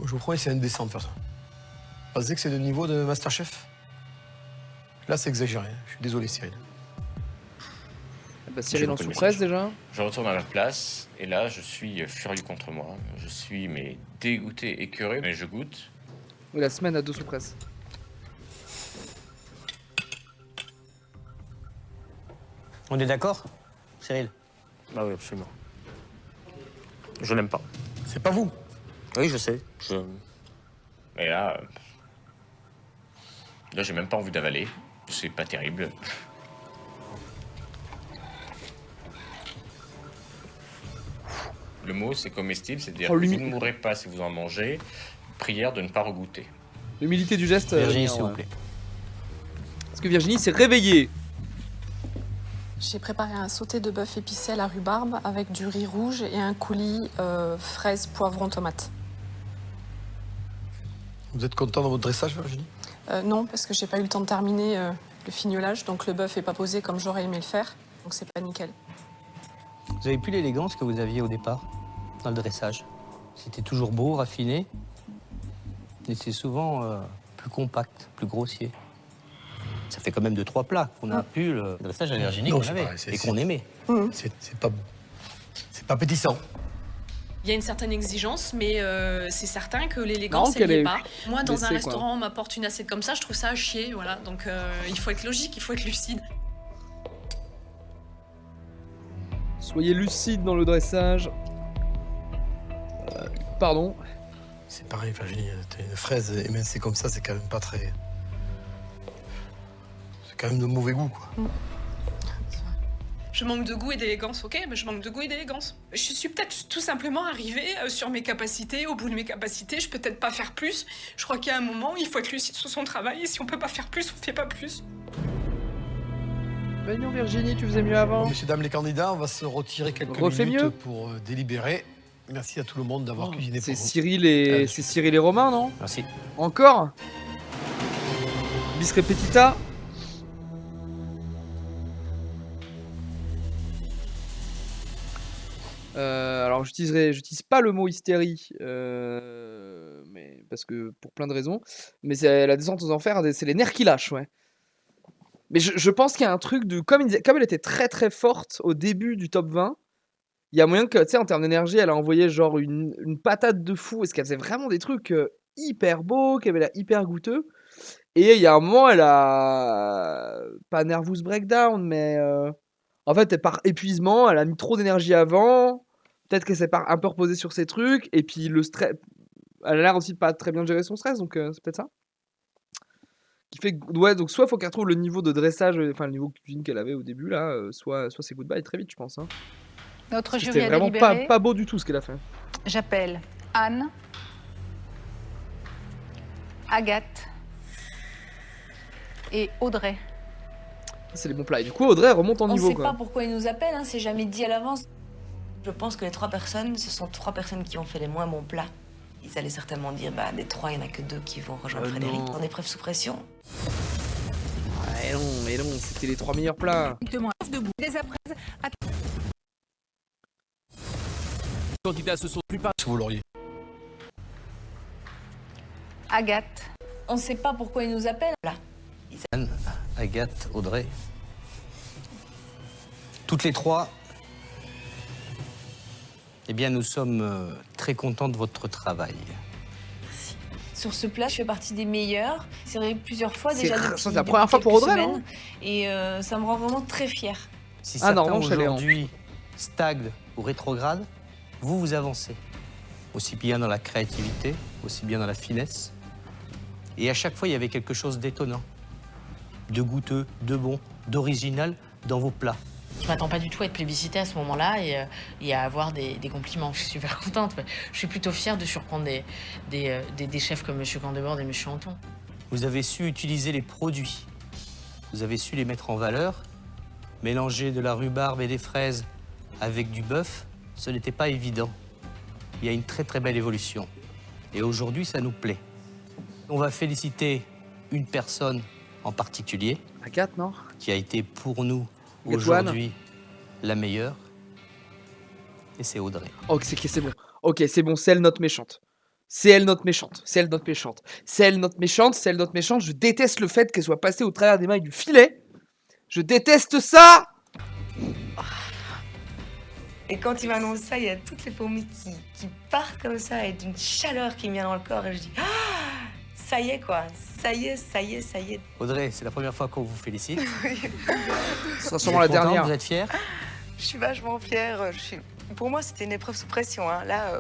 Je vous promets, c'est indécent de faire ça. Vous pensez que c'est le niveau de Masterchef? Là, c'est exagéré. Je suis désolé, Cyril. Bah, Cyril en sous-presse déjà. Je retourne à ma place et là, je suis furieux contre moi. Je suis dégoûté, écœuré, mais je goûte. Oui, la semaine à 2 sous-presse. On est d'accord, Cyril? Ah oui, absolument. Je l'aime pas. C'est pas vous. Oui, je sais. Mais là, j'ai même pas envie d'avaler. C'est pas terrible. Le mot, c'est comestible, c'est-à-dire que vous ne mourrez pas si vous en mangez. Prière de ne pas regoûter. L'humilité du geste. Virginie, s'il vous plaît. Parce que Virginie s'est réveillée. J'ai préparé un sauté de bœuf épicé à la rhubarbe avec du riz rouge et un coulis fraises, poivron, tomate. Vous êtes content dans votre dressage, Virginie? Non, parce que j'ai pas eu le temps de terminer le fignolage, donc le bœuf est pas posé comme j'aurais aimé le faire, donc c'est pas nickel. Vous avez plus l'élégance que vous aviez au départ dans le dressage. C'était toujours beau, raffiné, mais c'est souvent plus compact, plus grossier. Ça fait quand même 2-3 plats qu'on a pu le dressage à Virginie qu'on avait et qu'on aimait. C'est pas bon. C'est pas appétissant. Il y a une certaine exigence, mais c'est certain que l'élégance, elle n'y est pas. Moi, dans un restaurant, on m'apporte une assiette comme ça, je trouve ça à chier, voilà. Donc il faut être logique, il faut être lucide. Soyez lucide dans le dressage. Pardon. C'est pareil, Virginie. T'as une fraise émincée comme ça, c'est quand même pas très... C'est quand même de mauvais goût, quoi. Je manque de goût et d'élégance, ok, mais je manque de goût et d'élégance. Je suis peut-être tout simplement arrivée sur mes capacités, au bout de mes capacités, je peux peut-être pas faire plus. Je crois qu'il y a un moment, il faut être lucide sur son travail, et si on peut pas faire plus, on fait pas plus. Ben non, Virginie, tu faisais mieux avant. Messieurs, dames, les candidats, on va se retirer quelques minutes pour délibérer. Merci à tout le monde d'avoir cuisiné pour C'est vous. Cyril et... c'est Cyril et Romain, non? Merci. Encore? Bis repetita. Alors j'utilise pas le mot hystérie, mais parce que pour plein de raisons. Mais c'est la descente aux enfers, c'est les nerfs qui lâchent, ouais. Mais je pense qu'il y a un truc de comme elle était très très forte au début du top 20, il y a moyen que, tu sais, en termes d'énergie, elle a envoyé genre une patate de fou, parce qu'elle faisait vraiment des trucs hyper beaux, qui avaient l'air hyper goûteux. Et il y a un moment, elle a pas nervous breakdown, mais en fait, par épuisement, elle a mis trop d'énergie avant. Peut-être qu'elle s'est un peu reposée sur ses trucs. Et puis le stress, elle a l'air aussi de pas très bien gérer son stress, donc c'est peut-être ça. Qui fait que, ouais, donc soit il faut qu'elle retrouve le niveau de dressage, enfin le niveau de cuisine qu'elle avait au début là, soit c'est goodbye très vite, je pense. Hein. Notre jury C'était a vraiment délibéré. pas beau du tout ce qu'elle a fait. J'appelle Anne, Agathe et Audrey. C'est les bons plats. Et du coup, Audrey remonte en On niveau. sait quoi. pas pourquoi ils nous appellent, hein, c'est jamais dit à l'avance. Je pense que les 3 personnes, ce sont 3 personnes qui ont fait les moins bons plats. Ils allaient certainement dire, bah, des 3, il n'y en a que 2 qui vont rejoindre Frédéric non. en épreuve sous pression. Mais non, c'était les 3 meilleurs plats. Debout. Des après. Les candidats se sont plus pas Sous vos lauriers. Agathe, On ne sait pas pourquoi ils nous appellent. Là. Anne, Agathe, Audrey. Toutes les trois, eh bien, nous sommes très contents de votre travail. Sur ce plat, je fais partie des meilleurs. C'est vrai plusieurs fois déjà. C'est la première fois pour Audrey, non? Et ça me rend vraiment très fière. Si certains aujourd'hui stagnent ou rétrogradent, vous avancez. Aussi bien dans la créativité, aussi bien dans la finesse. Et à chaque fois, il y avait quelque chose d'étonnant, de goûteux, de bon, d'original dans vos plats. Je m'attends pas du tout à être plébiscitée à ce moment-là et à avoir des compliments. Je suis super contente. Je suis plutôt fière de surprendre des chefs comme M. Candebord et M. Anton. Vous avez su utiliser les produits. Vous avez su les mettre en valeur. Mélanger de la rhubarbe et des fraises avec du bœuf, ce n'était pas évident. Il y a une très très belle évolution. Et aujourd'hui, ça nous plaît. On va féliciter une personne en particulier. Agathe, non? Qui a été pour nous aujourd'hui la meilleure. Et c'est Audrey. Ok, c'est bon. Ok, c'est bon, c'est elle notre méchante. C'est elle notre méchante. C'est elle notre méchante. C'est elle notre méchante. C'est elle notre méchante. Je déteste le fait qu'elle soit passée au travers des mailles du filet. Je déteste ça. Et quand il m'annonce ça, il y a toutes les paumes qui partent comme ça et d'une chaleur qui me vient dans le corps. Et je dis, ah, ça y est quoi, ça y est, ça y est, ça y est. Audrey, c'est la première fois qu'on vous félicite. Ce sera sûrement la dernière. Vous êtes fière? Je suis vachement fière. Pour moi, c'était une épreuve sous pression. Hein. Là,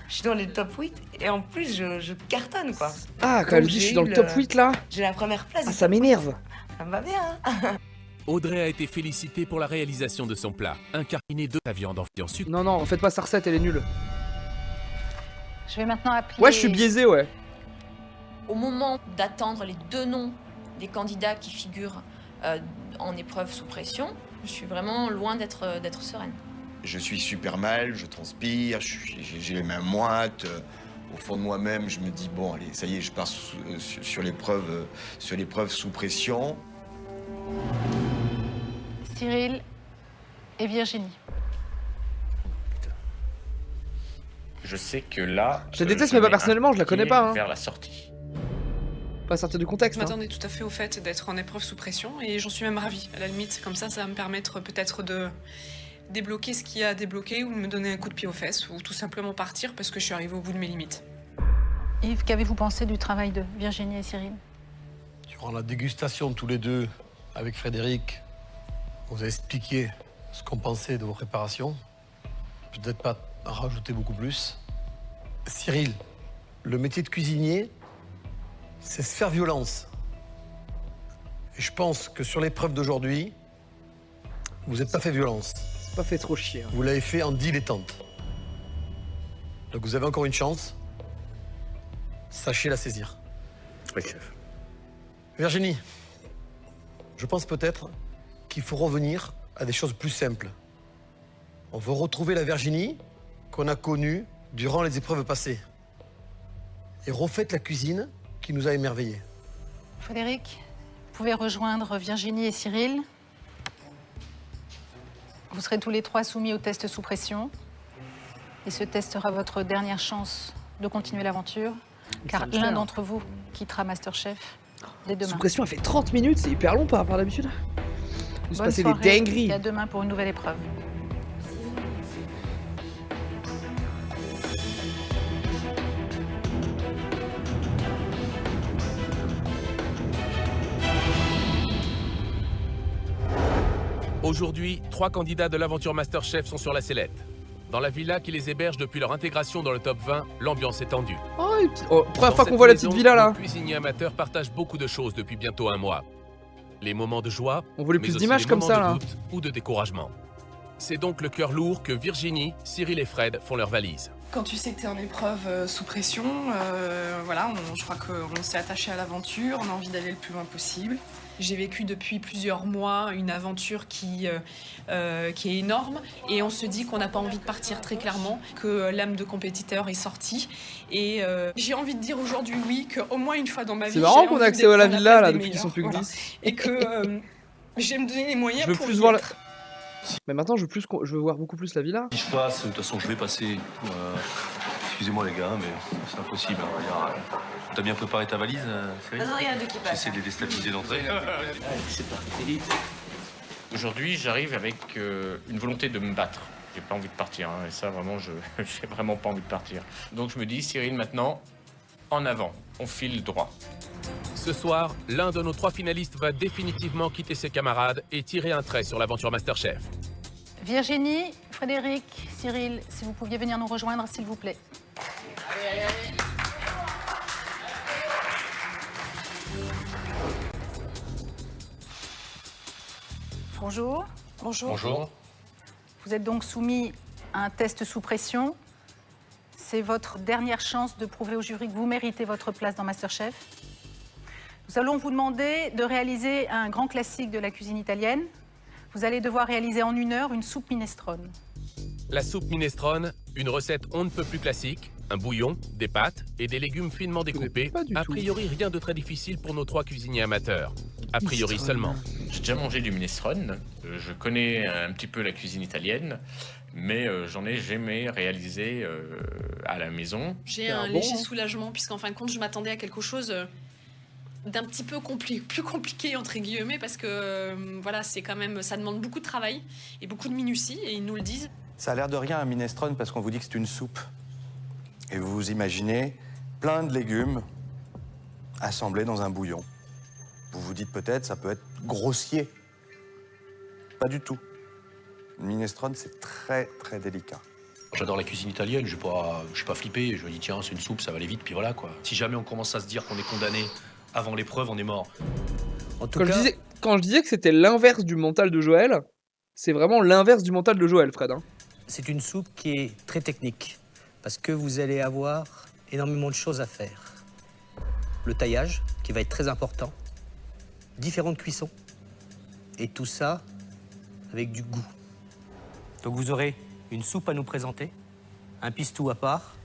je suis dans les top 8 et en plus, je cartonne quoi. Ah, quand elle dit je suis dans le top 8 là. J'ai la première place. Ah, ça m'énerve. Ça me va bien. Hein. Audrey a été félicitée pour la réalisation de son plat, un carminé de la viande en sucre. Non, non, faites pas sa recette, elle est nulle. Je vais maintenant appeler... Ouais, je suis biaisé, ouais. Au moment d'attendre les 2 noms des candidats qui figurent en épreuve sous pression, je suis vraiment loin d'être sereine. Je suis super mal, je transpire, j'ai les mains moites. Au fond de moi-même, je me dis, bon, allez, ça y est, je pars sur l'épreuve sous pression. Cyril et Virginie. Je sais que là... Je la déteste, mais pas personnellement, je la connais pas. Hein. Vers la sortie. Pas sortir du contexte. Je m'attendais tout à fait au fait d'être en épreuve sous pression et j'en suis même ravie. À la limite, comme ça va me permettre peut-être de débloquer ce qu'il y a à débloquer ou de me donner un coup de pied aux fesses ou tout simplement partir parce que je suis arrivée au bout de mes limites. Yves, qu'avez-vous pensé du travail de Virginie et Cyril? Durant la dégustation tous les deux avec Frédéric, on vous a expliqué ce qu'on pensait de vos préparations. Peut-être pas en rajouter beaucoup plus. Cyril, le métier de cuisinier, c'est se faire violence. Et je pense que sur l'épreuve d'aujourd'hui, vous n'êtes pas fait violence. C'est pas fait trop chier. Hein. Vous l'avez fait en dilettante. Donc vous avez encore une chance. Sachez la saisir. Oui, chef. Virginie, je pense peut-être qu'il faut revenir à des choses plus simples. On veut retrouver la Virginie qu'on a connue durant les épreuves passées. Et refaites la cuisine qui nous a émerveillés. Frédéric, vous pouvez rejoindre Virginie et Cyril. Vous serez tous les 3 soumis au test sous pression. Et ce test sera votre dernière chance de continuer l'aventure, car l'un d'entre vous quittera Masterchef dès demain. Sous pression, elle fait 30 minutes, c'est hyper long par rapport à d'habitude. Il se passait des soirée, dingueries. et à demain pour une nouvelle épreuve. Aujourd'hui, 3 candidats de l'aventure Masterchef sont sur la sellette. Dans la villa qui les héberge depuis leur intégration dans le top 20, l'ambiance est tendue. Première fois qu'on voit la petite villa là. Les cuisiniers amateurs partagent beaucoup de choses depuis bientôt 1 mois. Les moments de joie, on voulait mais plus aussi d'images les comme moments ça de là. doute ou de découragement. C'est donc le cœur lourd que Virginie, Cyril et Fred font leur valise. Quand tu sais que tu es en épreuve sous pression, voilà, je crois qu'on s'est attaché à l'aventure, on a envie d'aller le plus loin possible. J'ai vécu depuis plusieurs mois une aventure qui est énorme et on se dit qu'on n'a pas envie de partir très clairement, que l'âme de compétiteur est sortie. Et j'ai envie de dire aujourd'hui oui, qu'au moins une fois dans ma vie, c'est marrant qu'on a accès à la villa là depuis qu'ils sont plus voilà. glisse. Et que je vais me donner les moyens je veux pour plus y voir être. Mais maintenant je veux voir beaucoup plus la villa. Si je passe, de toute façon je vais passer. Excusez-moi les gars, mais c'est impossible. Hein. T'as bien préparé ta valise, Cyril? Rien de qui passe. J'essaie de les déstabiliser d'entrée. C'est parti. Aujourd'hui, j'arrive avec une volonté de me battre. J'ai pas envie de partir, hein, et ça, vraiment, j'ai vraiment pas envie de partir. Donc je me dis, Cyril, maintenant, en avant, on file droit. Ce soir, l'un de nos 3 finalistes va définitivement quitter ses camarades et tirer un trait sur l'aventure Masterchef. Virginie, Frédéric, Cyril, si vous pouviez venir nous rejoindre, s'il vous plaît. Bonjour. Bonjour. Bonjour. Vous êtes donc soumis à un test sous pression. C'est votre dernière chance de prouver au jury que vous méritez votre place dans Masterchef. Nous allons vous demander de réaliser un grand classique de la cuisine italienne. Vous allez devoir réaliser en 1 heure une soupe minestrone. La soupe minestrone, une recette on ne peut plus classique, un bouillon, des pâtes et des légumes finement découpés. A priori, rien de très difficile pour nos 3 cuisiniers amateurs. A priori seulement. J'ai déjà mangé du minestrone. Je connais un petit peu la cuisine italienne, mais j'en ai jamais réalisé à la maison. J'ai un léger soulagement, puisqu'en fin de compte, je m'attendais à quelque chose d'un petit peu plus compliqué, entre guillemets, parce que voilà, c'est quand même, ça demande beaucoup de travail et beaucoup de minutie, et ils nous le disent. Ça a l'air de rien un minestrone parce qu'on vous dit que c'est une soupe. Et vous vous imaginez plein de légumes assemblés dans un bouillon. Vous vous dites peut-être ça peut être grossier. Pas du tout. Le minestrone, c'est très, très délicat. J'adore la cuisine italienne, je suis pas flippé. Je me dis, tiens, c'est une soupe, ça va aller vite, puis voilà, quoi. Si jamais on commence à se dire qu'on est condamné avant l'épreuve, on est mort. Quand je disais que c'était l'inverse du mental de Joël, c'est vraiment l'inverse du mental de Joël, Fred. Hein. C'est une soupe qui est très technique, parce que vous allez avoir énormément de choses à faire. Le taillage, qui va être très important, différentes cuissons, et tout ça avec du goût. Donc vous aurez une soupe à nous présenter, un pistou à part.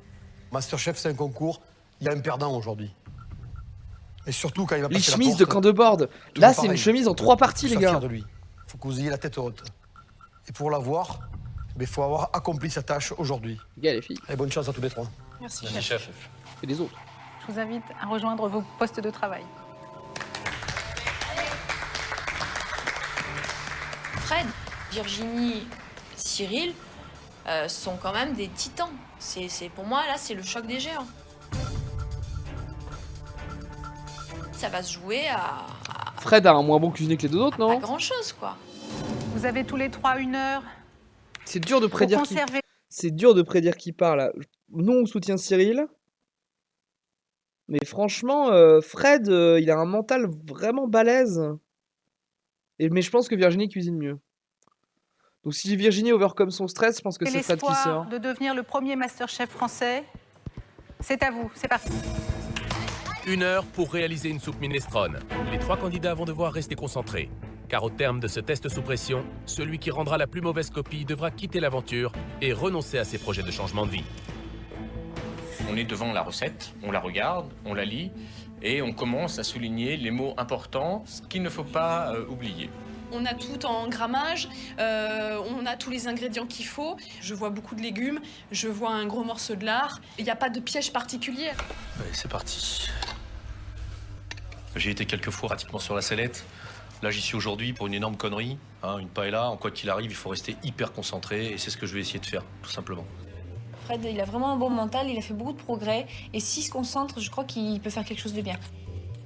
Masterchef, c'est un concours, il y a un perdant aujourd'hui. Et surtout quand il va Les passer la chemises porte, de camp de board. Là, c'est une chemise en 3 parties, les Je suis gars. fier de lui. Il faut que vous ayez la tête haute. Et pour l'avoir, il faut avoir accompli sa tâche aujourd'hui. Les gars, les filles. Et bonne chance à tous les 3. Merci, Merci, chef. Et les autres. Je vous invite à rejoindre vos postes de travail. Fred, Virginie, Cyril sont quand même des titans. Pour moi, là, c'est le choc des géants. Ça va se jouer à Fred a un moins bon cuisinier que les 2 autres, non? grand chose, quoi. Vous avez tous les 3 1 heure. C'est dur de prédire qui. conserver- C'est dur de prédire qui part là. Nous, on soutient Cyril. Mais franchement, Fred, il a un mental vraiment balèze. Mais je pense que Virginie cuisine mieux. Donc si Virginie overcome son stress, je pense que c'est Fred qui l'espoir sort. de devenir le premier Masterchef français. C'est à vous, c'est parti. 1 heure pour réaliser une soupe minestrone. Les 3 candidats vont devoir rester concentrés. Car au terme de ce test sous pression, celui qui rendra la plus mauvaise copie devra quitter l'aventure et renoncer à ses projets de changement de vie. On est devant la recette, on la regarde, on la lit, et on commence à souligner les mots importants, ce qu'il ne faut pas oublier. On a tout en grammage, on a tous les ingrédients qu'il faut. Je vois beaucoup de légumes, je vois un gros morceau de lard. Il n'y a pas de piège particulier. Allez, c'est parti. J'ai été quelques fois pratiquement sur la sellette. Là, j'y suis aujourd'hui pour une énorme connerie, hein, une paella. En quoi qu'il arrive, il faut rester hyper concentré et c'est ce que je vais essayer de faire, tout simplement. Fred, il a vraiment un bon mental, il a fait beaucoup de progrès. Et s'il se concentre, je crois qu'il peut faire quelque chose de bien.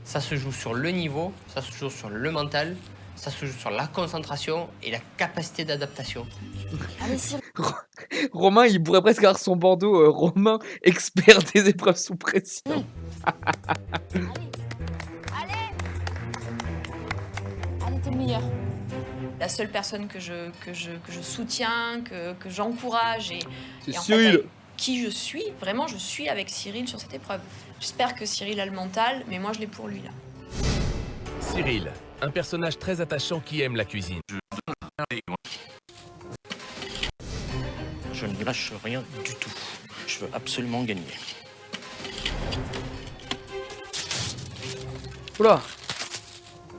Ça se joue sur le niveau, ça se joue sur le mental, ça se joue sur la concentration et la capacité d'adaptation. Romain, il pourrait presque avoir son bandeau Romain, expert des épreuves sous pression. Allez, t'es le meilleur. La seule personne que je soutiens, que j'encourage C'est et en Cyril. fait, qui je suis, vraiment, je suis avec Cyril sur cette épreuve. J'espère que Cyril a le mental, mais moi, je l'ai pour lui, là. Cyril, un personnage très attachant qui aime la cuisine. Je ne lâche rien du tout. Je veux absolument gagner. Oula.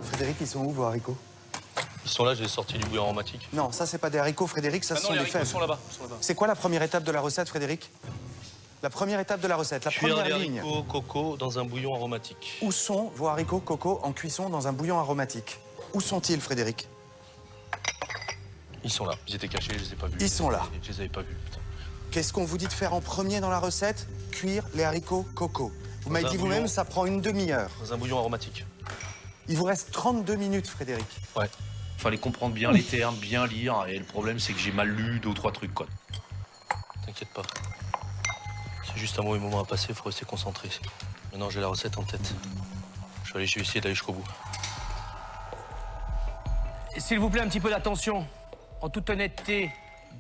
Frédéric, ils sont où vos haricots? Ils sont là, j'ai sorti du bouillon aromatique. Non, ça c'est pas des haricots, Frédéric, ça Ah non, sont les des haricots fèves. sont là-bas. C'est quoi la première étape de la recette, Frédéric? La première étape de la recette, la Cuire première les ligne. haricots coco dans un bouillon aromatique. Où sont vos haricots coco en cuisson dans un bouillon aromatique? Où sont-ils, Frédéric? Ils sont là, ils étaient cachés, je les ai pas vus. Ils sont là. Je les avais pas vus, putain. Qu'est-ce qu'on vous dit de faire en premier dans la recette? Cuire les haricots coco. Vous m'avez dit vous-même, ça prend une demi-heure. Dans un bouillon aromatique. Il vous reste 32 minutes, Frédéric. Ouais. Fallait comprendre bien les termes, bien lire, et le problème c'est que j'ai mal lu 2 ou 3 trucs, quoi. T'inquiète pas. C'est juste un mauvais moment à passer, il faut rester concentré. Maintenant j'ai la recette en tête. Je vais essayer d'aller jusqu'au bout. S'il vous plaît, un petit peu d'attention. En toute honnêteté,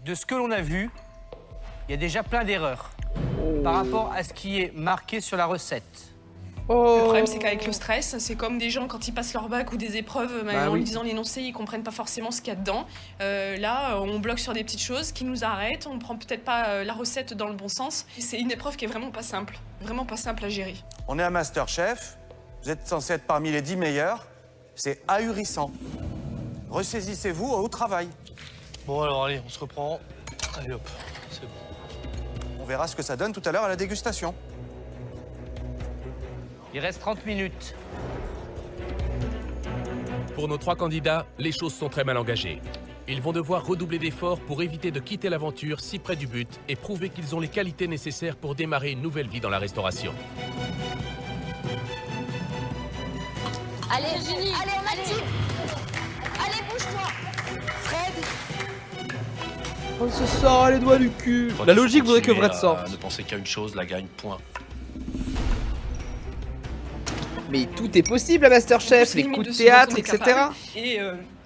de ce que l'on a vu, il y a déjà plein d'erreurs par rapport à ce qui est marqué sur la recette. Le problème, c'est qu'avec le stress, c'est comme des gens quand ils passent leur bac ou des épreuves, en lisant l'énoncé, ils comprennent pas forcément ce qu'il y a dedans. Là, on bloque sur des petites choses qui nous arrêtent, on prend peut-être pas la recette dans le bon sens. C'est une épreuve qui est vraiment pas simple à gérer. On est à MasterChef, vous êtes censé être parmi les 10 meilleurs. C'est ahurissant. Ressaisissez-vous au travail. Bon alors allez, on se reprend. Allez hop, c'est bon. On verra ce que ça donne tout à l'heure à la dégustation. Il reste 30 minutes. Pour nos 3 candidats, les choses sont très mal engagées. Ils vont devoir redoubler d'efforts pour éviter de quitter l'aventure si près du but et prouver qu'ils ont les qualités nécessaires pour démarrer une nouvelle vie dans la restauration. Allez, Virginie, allez, on active. Allez, bouge-toi. Fred. On se sort les doigts du cul. La logique voudrait que Fred sorte. Ne pensez qu'à une chose, la gagne, point. Mais tout est possible à Masterchef, les coups de théâtre, etc. Et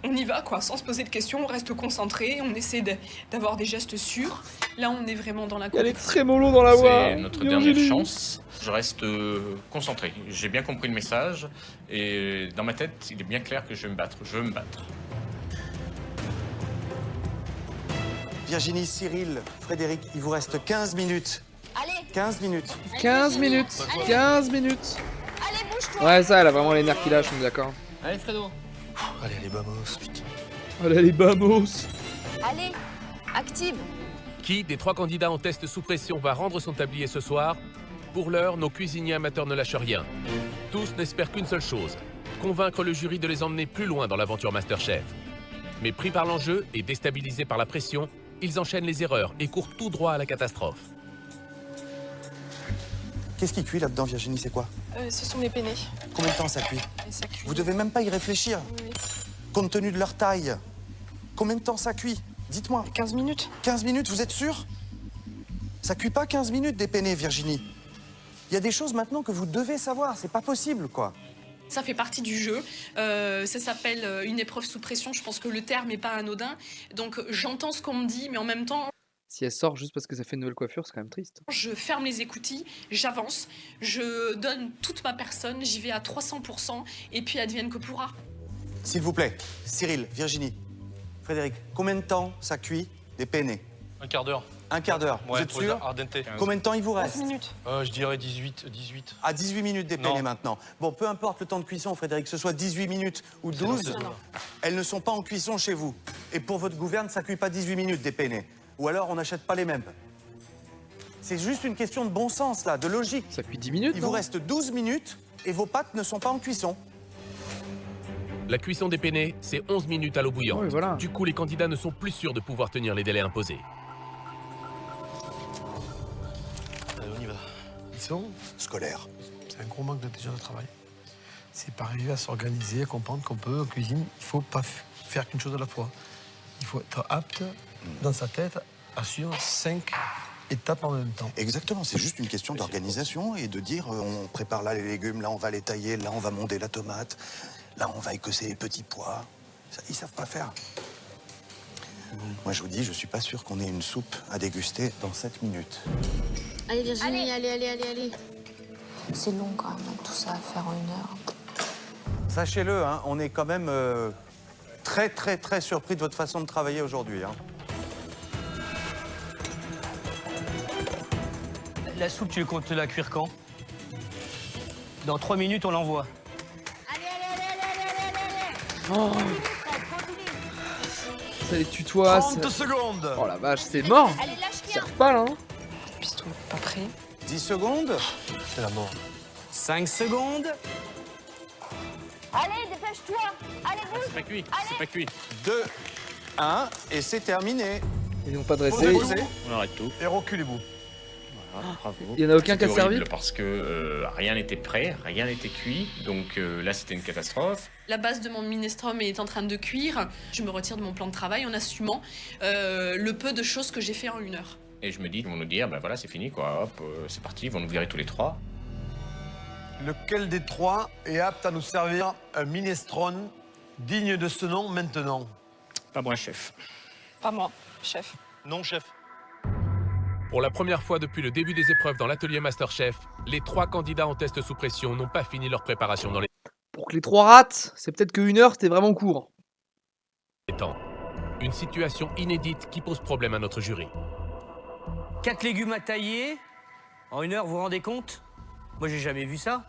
on y va, quoi, sans se poser de questions, on reste concentré, on essaie d'avoir des gestes sûrs. Là, on est vraiment dans la Il y a les trémolos dans la voix. C'est notre dernière chance. Je reste concentré. J'ai bien compris le message et dans ma tête, il est bien clair que je vais me battre. Je veux me battre. Virginie, Cyril, Frédéric, il vous reste 15 minutes. Allez. 15 minutes. 15 minutes. 15 minutes. Allez, bouge-toi. Ouais, ça, elle a vraiment les nerfs qui lâchent, on est d'accord. Allez, Fredo. Allez, les vamos, putain. Allez, les vamos. Allez, active. Qui des 3 candidats en test sous pression va rendre son tablier ce soir? Pour l'heure, nos cuisiniers amateurs ne lâchent rien. Tous n'espèrent qu'une seule chose, convaincre le jury de les emmener plus loin dans l'aventure Masterchef. Mais pris par l'enjeu et déstabilisés par la pression, ils enchaînent les erreurs et courent tout droit à la catastrophe. Qu'est-ce qui cuit là-dedans, Virginie, c'est quoi? Ce sont les penne. Combien de temps ça cuit? Ça cuit. Vous devez même pas y réfléchir. Oui. Compte tenu de leur taille. Combien de temps ça cuit? Dites-moi. 15 minutes. 15 minutes, vous êtes sûr? Ça cuit pas 15 minutes des penne, Virginie. Il y a des choses maintenant que vous devez savoir, c'est pas possible, quoi. Ça fait partie du jeu. Ça s'appelle une épreuve sous pression. Je pense que le terme n'est pas anodin. Donc j'entends ce qu'on me dit, mais en même temps, Si elle sort juste parce que ça fait une nouvelle coiffure, c'est quand même triste. je ferme les écoutilles, j'avance, je donne toute ma personne, j'y vais à 300%, et puis advienne que pourra. S'il vous plaît, Cyril, Virginie, Frédéric, combien de temps ça cuit des penne? Un quart d'heure. Un quart d'heure, vous Ouais, êtes pour sûr? les ardente. Combien de temps il vous 15 reste? minutes. Je dirais 18. À 18 minutes des Non. penne maintenant. Bon, peu importe le temps de cuisson, Frédéric, que ce soit 18 minutes ou 12, elles ne sont pas en cuisson chez vous. Et pour votre gouverne, ça cuit pas 18 minutes des penne. Ou alors, on n'achète pas les mêmes. C'est juste une question de bon sens, là, de logique. Ça cuit 10 minutes, Il non? vous reste 12 minutes et vos pâtes ne sont pas en cuisson. La cuisson des penne, c'est 11 minutes à l'eau bouillante. Ouais, voilà. Du coup, les candidats ne sont plus sûrs de pouvoir tenir les délais imposés. Allez, on y va. Ils sont scolaires. C'est un gros manque d'intelligence de travail. C'est pas arriver à s'organiser, à comprendre qu'on peut, en cuisine, il faut pas faire qu'une chose à la fois. Il faut être apte, dans sa tête, à suivre 5 étapes en même temps. Exactement, c'est juste une question d'organisation et de dire on prépare là les légumes, là on va les tailler, là on va monder la tomate, là on va écosser les petits pois. Ça, ils savent pas faire. Moi je vous dis, je suis pas sûr qu'on ait une soupe à déguster dans 7 minutes. Allez, Virginie, allez. C'est long quand même, tout ça à faire en 1 heure. Sachez-le, hein, on est quand même très surpris de votre façon de travailler aujourd'hui. Hein. La soupe, tu comptes la cuire quand? Dans 3 minutes, on l'envoie. Oh. Ça les tutoie. 30 secondes. Oh la vache, c'est mort. Allez, lâche Ça rien. serve pas là. Hein. sont pas prêts. 10 secondes. C'est la mort. 5 secondes. Allez, dépêche-toi. Allez, bouge. C'est pas cuit, c'est pas cuit. 2, 1, et c'est terminé. Ils n'ont pas dressé. On arrête tout. Et reculez-vous. Voilà, bravo. Il y en a aucun qui a C'était servi horrible parce que rien n'était prêt, rien n'était cuit, donc là c'était une catastrophe. La base de mon minestrone est en train de cuire. Je me retire de mon plan de travail en assumant le peu de choses que j'ai fait en 1 heure. Et je me dis, ils vont nous dire, ben voilà, c'est fini quoi, hop, c'est parti, ils vont nous virer tous les 3. Lequel des 3 est apte à nous servir un minestrone digne de ce nom maintenant? Pas moi, chef. Pas moi, chef. Non, chef. Pour la première fois depuis le début des épreuves dans l'atelier Masterchef, les 3 candidats en test sous pression n'ont pas fini leur préparation dans les Pour que les 3 ratent, c'est peut-être que 1 heure, c'était vraiment court. temps. Une situation inédite qui pose problème à notre jury. 4 légumes à tailler. En 1 heure, vous vous rendez compte? Moi, j'ai jamais vu ça.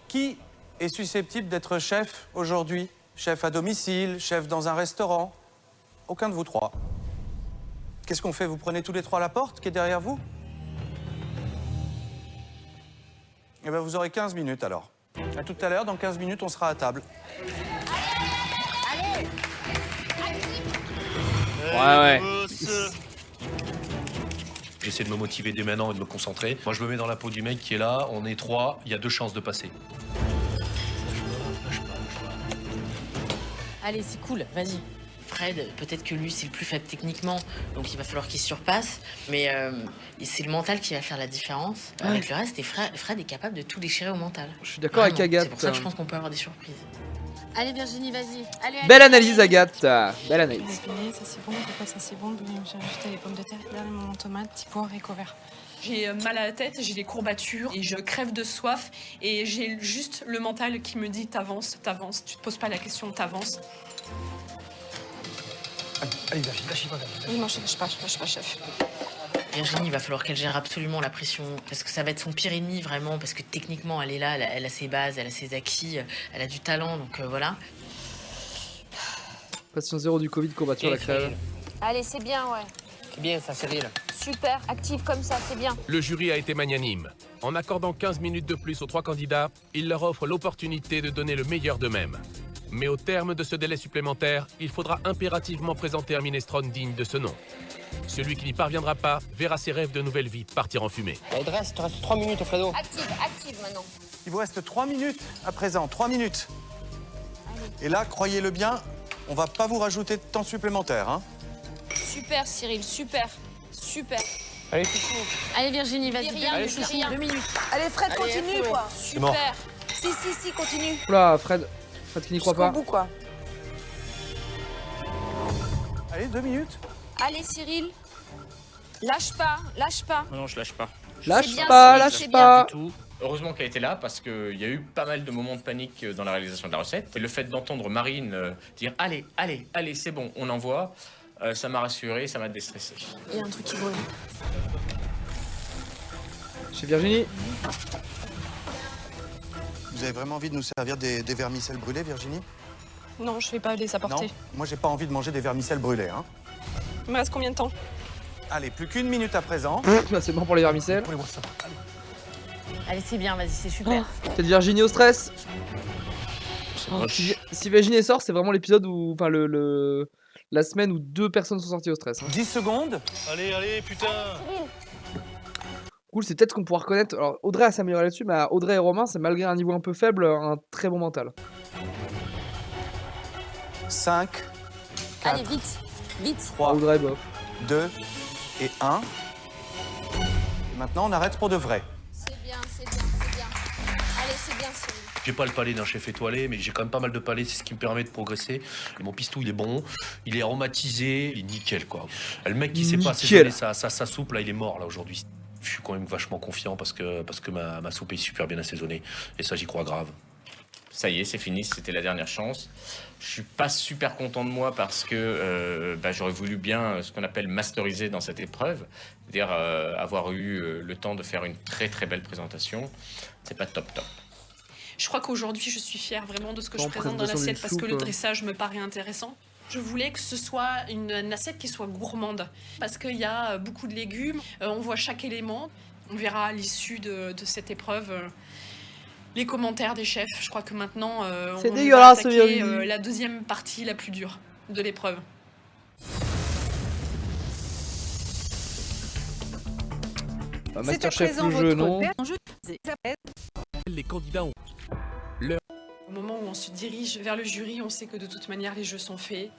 Qui est susceptible d'être chef aujourd'hui? Chef à domicile, chef dans un restaurant? Aucun de vous 3. Qu'est-ce qu'on fait? Vous prenez tous les 3 la porte qui est derrière vous? Eh bien, vous aurez 15 minutes alors. À tout à l'heure, dans 15 minutes, on sera à table. Allez. Ouais. J'essaie de me motiver dès maintenant et de me concentrer. Moi, je me mets dans la peau du mec qui est là. On est 3, il y a 2 chances de passer. Allez, c'est cool, vas-y. Fred, peut-être que lui, c'est le plus faible techniquement, donc il va falloir qu'il surpasse. Mais c'est le mental qui va faire la différence. Ouais. Avec le reste, et Fred est capable de tout déchirer au mental. Je suis d'accord avec Agathe. C'est pour ça que je pense qu'on peut avoir des surprises. Allez, Virginie, vas-y. Allez, Belle analyse, Agathe. Belle analyse. Ça c'est bon, pourquoi ça c'est bon? J'ai rajouté les pommes de terre, là, mon tomate, petit pois, haricots verts. J'ai mal à la tête, j'ai des courbatures et je crève de soif et j'ai juste le mental qui me dit t'avances, tu te poses pas la question, t'avances. Allez, lâchez pas. Oui, non, je lâche pas, chef. Virginie, il va falloir qu'elle gère absolument la pression, parce que ça va être son pire ennemi, vraiment, parce que techniquement, elle est là, elle a ses bases, elle a ses acquis, elle a du talent, donc voilà. Patient 0 du Covid, courbature, la crève. Allez, c'est bien, ouais. C'est bien ça, Cyril. Super, active comme ça, c'est bien. Le jury a été magnanime. En accordant 15 minutes de plus aux 3 candidats, il leur offre l'opportunité de donner le meilleur d'eux-mêmes. Mais au terme de ce délai supplémentaire, il faudra impérativement présenter un minestrone digne de ce nom. Celui qui n'y parviendra pas verra ses rêves de nouvelle vie partir en fumée. Allez, dresse, il te reste 3 minutes, Fredo. Active maintenant. Il vous reste 3 minutes à présent, 3 minutes. Et là, croyez-le bien, on va pas vous rajouter de temps supplémentaire, hein. Super, Cyril, super. Allez, chouchou. Allez, Virginie, vas-y. Allez, chouchou. 2 minutes. Allez, Fred, continue, quoi. mort. Super. Si, continue. Oula, Fred qui n'y croit pas. Jusqu'au bout, quoi. Allez, 2 minutes. Allez, Cyril. Lâche pas. Non, je lâche pas. Lâche bien, pas. c'est bien. Heureusement qu'elle était là parce qu'il y a eu pas mal de moments de panique dans la réalisation de la recette. Et le fait d'entendre Marine dire « Allez, c'est bon, on envoie », ça m'a rassuré, ça m'a déstressé. Il y a un truc qui brûle. Chez Virginie. Vous avez vraiment envie de nous servir des vermicelles brûlées, Virginie? Non, je vais pas les apporter. Non, moi j'ai pas envie de manger des vermicelles brûlées, hein. Il me reste combien de temps? Allez, plus qu'1 minute à présent. C'est bon pour les vermicelles. Allez, c'est bien, vas-y, c'est super. Peut-être Virginie au stress. Si Virginie sort, c'est vraiment l'épisode où. Enfin, la semaine où 2 personnes sont sorties au stress. 10 secondes. Allez, putain. Cool, c'est peut-être qu'on pourra reconnaître. Alors, Audrey a s'amélioré là-dessus, mais Audrey et Romain, c'est malgré un niveau un peu faible, un très bon mental. 5, 4, Allez, vite. 3, Audrey, bof. 2 et 1. Maintenant, on arrête pour de vrai. C'est bien. Allez, c'est bien, Cyril. J'ai pas le palais d'un chef étoilé, mais j'ai quand même pas mal de palais, c'est ce qui me permet de progresser. Mon pistou, il est bon, il est aromatisé, il est nickel, quoi. Le mec qui sait pas assaisonner sa soupe, là, il est mort, là, aujourd'hui. Je suis quand même vachement confiant parce que ma soupe est super bien assaisonnée. Et ça, j'y crois grave. Ça y est, c'est fini, c'était la dernière chance. Je suis pas super content de moi parce que j'aurais voulu bien ce qu'on appelle masteriser dans cette épreuve, c'est-à-dire avoir eu le temps de faire une très très belle présentation. C'est pas top. Je crois qu'aujourd'hui, je suis fière vraiment de ce que je présente dans l'assiette parce que le dressage me paraît intéressant. Je voulais que ce soit une assiette qui soit gourmande, parce qu'il y a beaucoup de légumes, on voit chaque élément. On verra à l'issue de cette épreuve les commentaires des chefs. Je crois que maintenant, C'est on va dégueulasse, attaquer Virginie. la deuxième partie la plus dure de l'épreuve. Masterchef le jeu, non? Les candidats ont Au moment où on se dirige vers le jury, on sait que de toute manière, les jeux sont faits.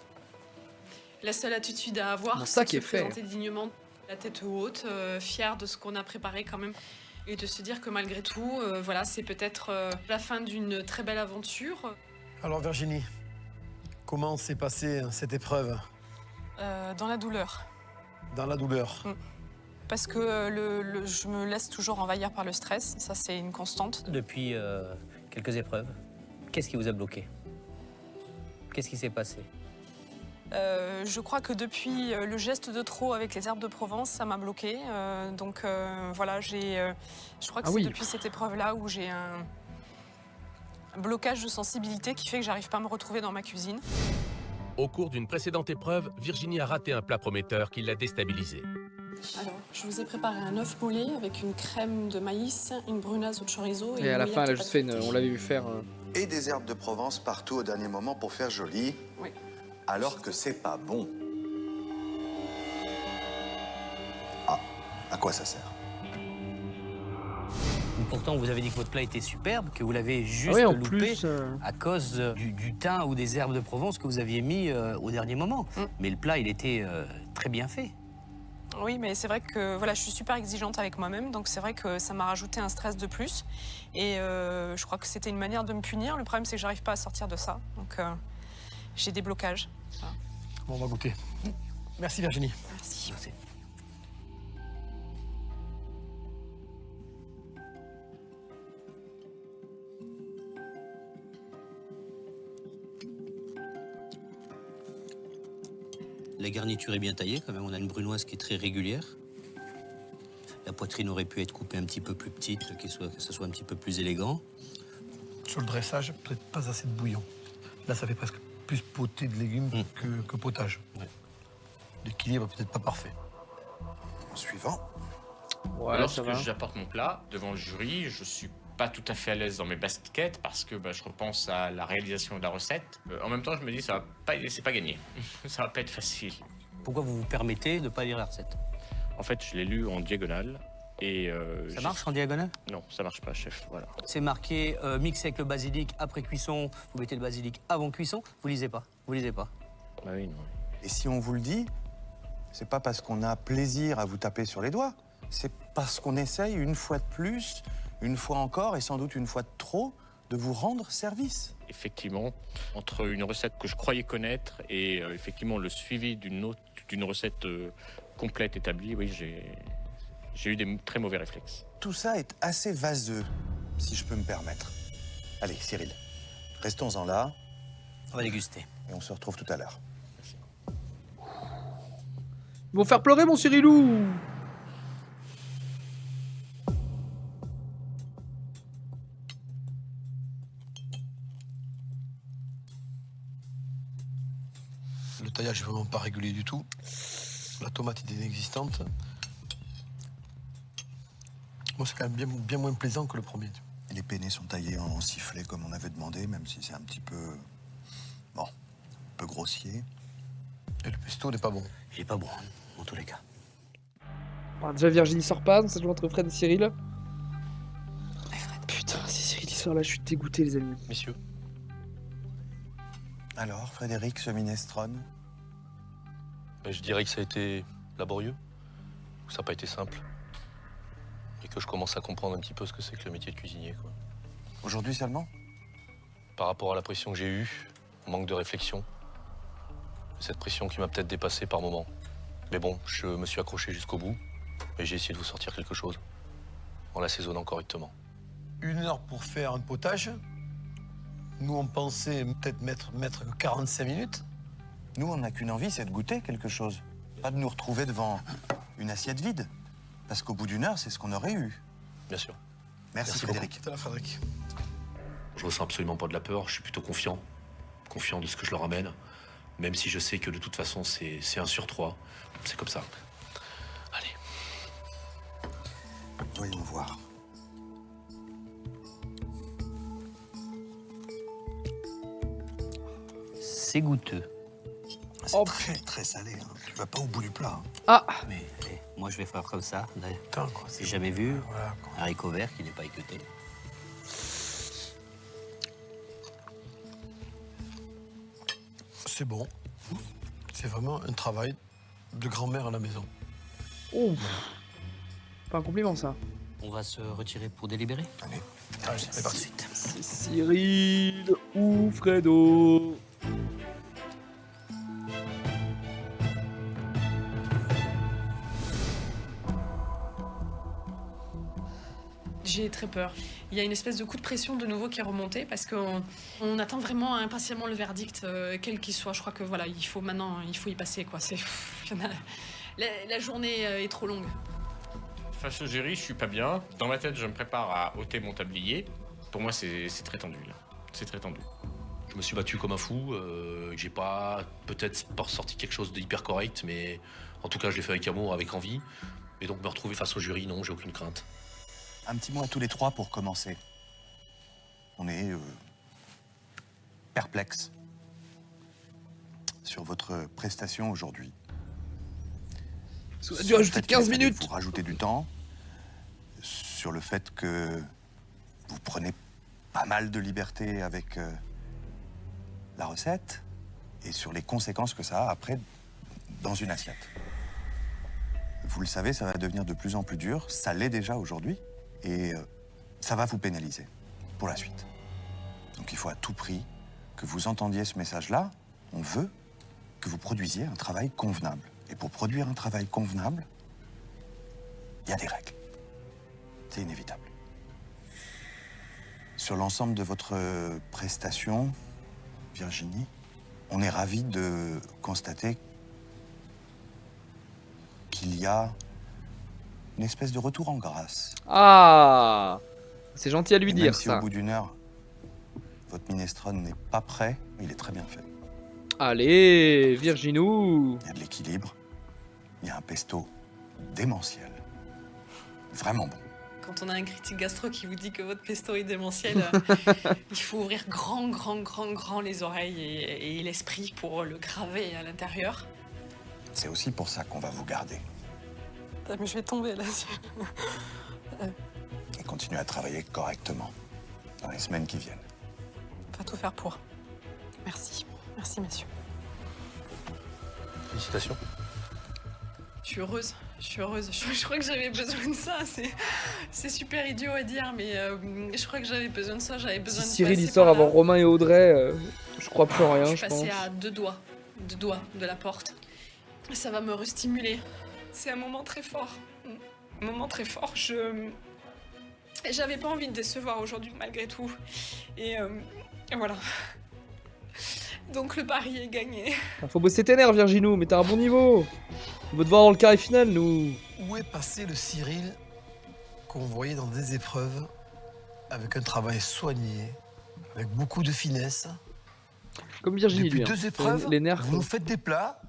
La seule attitude à avoir, Bon, c'est ça de qui se est fait. présenter dignement, la tête haute, fier de ce qu'on a préparé quand même. Et de se dire que malgré tout, voilà, c'est peut-être la fin d'une très belle aventure. Alors Virginie, comment s'est passée cette épreuve? Dans la douleur. Dans la douleur. Parce que je me laisse toujours envahir par le stress, ça c'est une constante. Depuis quelques épreuves, qu'est-ce qui vous a bloqué? Qu'est-ce qui s'est passé? Je crois que depuis le geste de trop avec les herbes de Provence, ça m'a bloqué. Donc voilà, je crois que c'est depuis cette épreuve-là où j'ai un blocage de sensibilité qui fait que j'arrive pas à me retrouver dans ma cuisine. Au cours d'une précédente épreuve, Virginie a raté un plat prometteur qui l'a déstabilisée. Alors, je vous ai préparé un œuf mollet avec une crème de maïs, une brunaise au chorizo Et à la fin, elle a juste fait on l'avait vu faire. Et des herbes de Provence partout au dernier moment pour faire joli. Oui. Alors que c'est pas bon. Ah, à quoi ça sert? Pourtant, vous avez dit que votre plat était superbe, que vous l'avez juste oui, en loupé plus, à cause du thym ou des herbes de Provence que vous aviez mis au dernier moment. Mais le plat, il était très bien fait. Oui, mais c'est vrai que voilà, je suis super exigeante avec moi-même, donc c'est vrai que ça m'a rajouté un stress de plus. Et je crois que c'était une manière de me punir. Le problème, c'est que j'arrive pas à sortir de ça. Donc j'ai des blocages. Voilà. Bon, on va goûter. Merci Virginie. Merci. Merci. La garniture est bien taillée quand même, on a une brunoise qui est très régulière. La poitrine aurait pu être coupée un petit peu plus petite, que ça soit un petit peu plus élégant. Sur le dressage, peut-être pas assez de bouillon. Là, ça fait presque plus poté de légumes que potage. Ouais. L'équilibre est peut-être pas parfait. Suivant. Ouais, Lorsque j'apporte mon plat devant le jury, je suis pas tout à fait à l'aise dans mes baskets parce que je repense à la réalisation de la recette. En même temps, je me dis c'est pas gagné. Ça va pas être facile. Pourquoi vous vous permettez de ne pas lire la recette? En fait, je l'ai lu en diagonale et Ça marche en diagonale? Non, ça marche pas, chef. Voilà. C'est marqué mixer avec le basilic après cuisson, vous mettez le basilic avant cuisson, vous lisez pas. Vous lisez pas. Bah oui, non. Et si on vous le dit, c'est pas parce qu'on a plaisir à vous taper sur les doigts. C'est parce qu'on essaye une fois de plus, une fois encore et sans doute une fois de trop, de vous rendre service. Effectivement, entre une recette que je croyais connaître et effectivement le suivi d'une recette complète établie, oui, j'ai eu des très mauvais réflexes. Tout ça est assez vaseux, si je peux me permettre. Allez, Cyril, restons-en là. On va déguster. Et on se retrouve tout à l'heure. Ils vont faire pleurer mon Cyrilou. Le taillage est vraiment pas régulier du tout. La tomate est inexistante. Moi, c'est quand même bien moins plaisant que le premier. Les penne sont taillés en sifflet comme on avait demandé, même si c'est un petit peu... bon, un peu grossier. Et le pesto n'est pas bon. Il est pas bon, en tous les cas. Alors, déjà, Virginie sort pas, donc ça joue entre Fred et Cyril. Putain, si Cyril il sort là, je suis dégoûté, les amis. Messieurs. Alors, Frédéric, ce minestrone? Je dirais que ça a été laborieux, que ça n'a pas été simple. Et que je commence à comprendre un petit peu ce que c'est que le métier de cuisinier, quoi. Aujourd'hui seulement? Par rapport à la pression que j'ai eue, au manque de réflexion. Cette pression qui m'a peut-être dépassé par moments. Mais bon, je me suis accroché jusqu'au bout et j'ai essayé de vous sortir quelque chose en l'assaisonnant correctement. 1 heure pour faire un potage. Nous, on pensait peut-être mettre que 45 minutes. Nous, on n'a qu'une envie, c'est de goûter quelque chose. Pas de nous retrouver devant une assiette vide. Parce qu'au bout d'1 heure, c'est ce qu'on aurait eu. Bien sûr. Merci Frédéric. C'est la Frédéric. Je ressens absolument pas de la peur, je suis plutôt confiant. Confiant de ce que je leur amène. Même si je sais que de toute façon, c'est 1 sur 3. C'est comme ça. Allez. Voyons voir. C'est goûteux. C'est très très salé. Hein. Tu vas pas au bout du plat. Hein. Ah. Mais allez, moi je vais faire comme ça. J'ai jamais vu un haricot vert qui n'est pas équeuté. C'est bon. C'est vraiment un travail de grand-mère à la maison. Oh. Pas un compliment ça. On va se retirer pour délibérer. Allez, c'est parti. C'est Cyril ou Fredo. J'ai très peur. Il y a une espèce de coup de pression de nouveau qui est remonté parce qu'on attend vraiment impatiemment le verdict, quel qu'il soit. Je crois que voilà, il faut y passer quoi. La journée est trop longue. Face au jury, je suis pas bien. Dans ma tête, je me prépare à ôter mon tablier. Pour moi, c'est très tendu là. C'est très tendu. Je me suis battu comme un fou. J'ai peut-être pas sorti quelque chose d'hyper correct, mais en tout cas, je l'ai fait avec amour, avec envie. Et donc, me retrouver face au jury, non, j'ai aucune crainte. Un petit mot à tous les trois pour commencer. On est perplexe sur votre prestation aujourd'hui. Ça a dû rajouter 15 minutes. Vous rajoutez du temps sur le fait que vous prenez pas mal de liberté avec la recette et sur les conséquences que ça a après dans une assiette. Vous le savez, ça va devenir de plus en plus dur. Ça l'est déjà aujourd'hui. Et ça va vous pénaliser pour la suite. Donc il faut à tout prix que vous entendiez ce message-là. On veut que vous produisiez un travail convenable. Et pour produire un travail convenable, il y a des règles. C'est inévitable. Sur l'ensemble de votre prestation, Virginie, on est ravis de constater qu'il y a une espèce de retour en grâce. Ah, c'est gentil à lui dire même si ça. au bout d'une heure, votre minestrone n'est pas prêt, il est très bien fait. Allez, Virginou. Il y a de l'équilibre, il y a un pesto démentiel. Vraiment bon. Quand on a un critique gastro qui vous dit que votre pesto est démentiel, il faut ouvrir grand les oreilles et l'esprit pour le graver à l'intérieur. C'est aussi pour ça qu'on va vous garder. Ah, mais je vais tomber là. Et continuer à travailler correctement dans les semaines qui viennent. On va tout faire pour. Merci. Merci, messieurs. Félicitations. Je suis heureuse. Je crois que j'avais besoin de ça. C'est super idiot à dire, mais je crois que j'avais besoin de ça. J'avais besoin Si de Cyril passer il sort par là. avant Romain et Audrey, je crois plus en rien, Je je suis pense. passée à deux doigts de la porte. Ça va me restimuler. C'est un moment très fort. Un moment très fort. J'avais pas envie de décevoir aujourd'hui, malgré tout. Et voilà. Donc le pari est gagné. Faut bosser tes nerfs, Virginou, mais t'as un bon niveau. On veut te voir dans le carré final, nous. Où est passé le Cyril qu'on voyait dans des épreuves, avec un travail soigné, avec beaucoup de finesse? Comme Virginie, Depuis lui, hein. deux épreuves, les nerfs. vous nous faites des plats,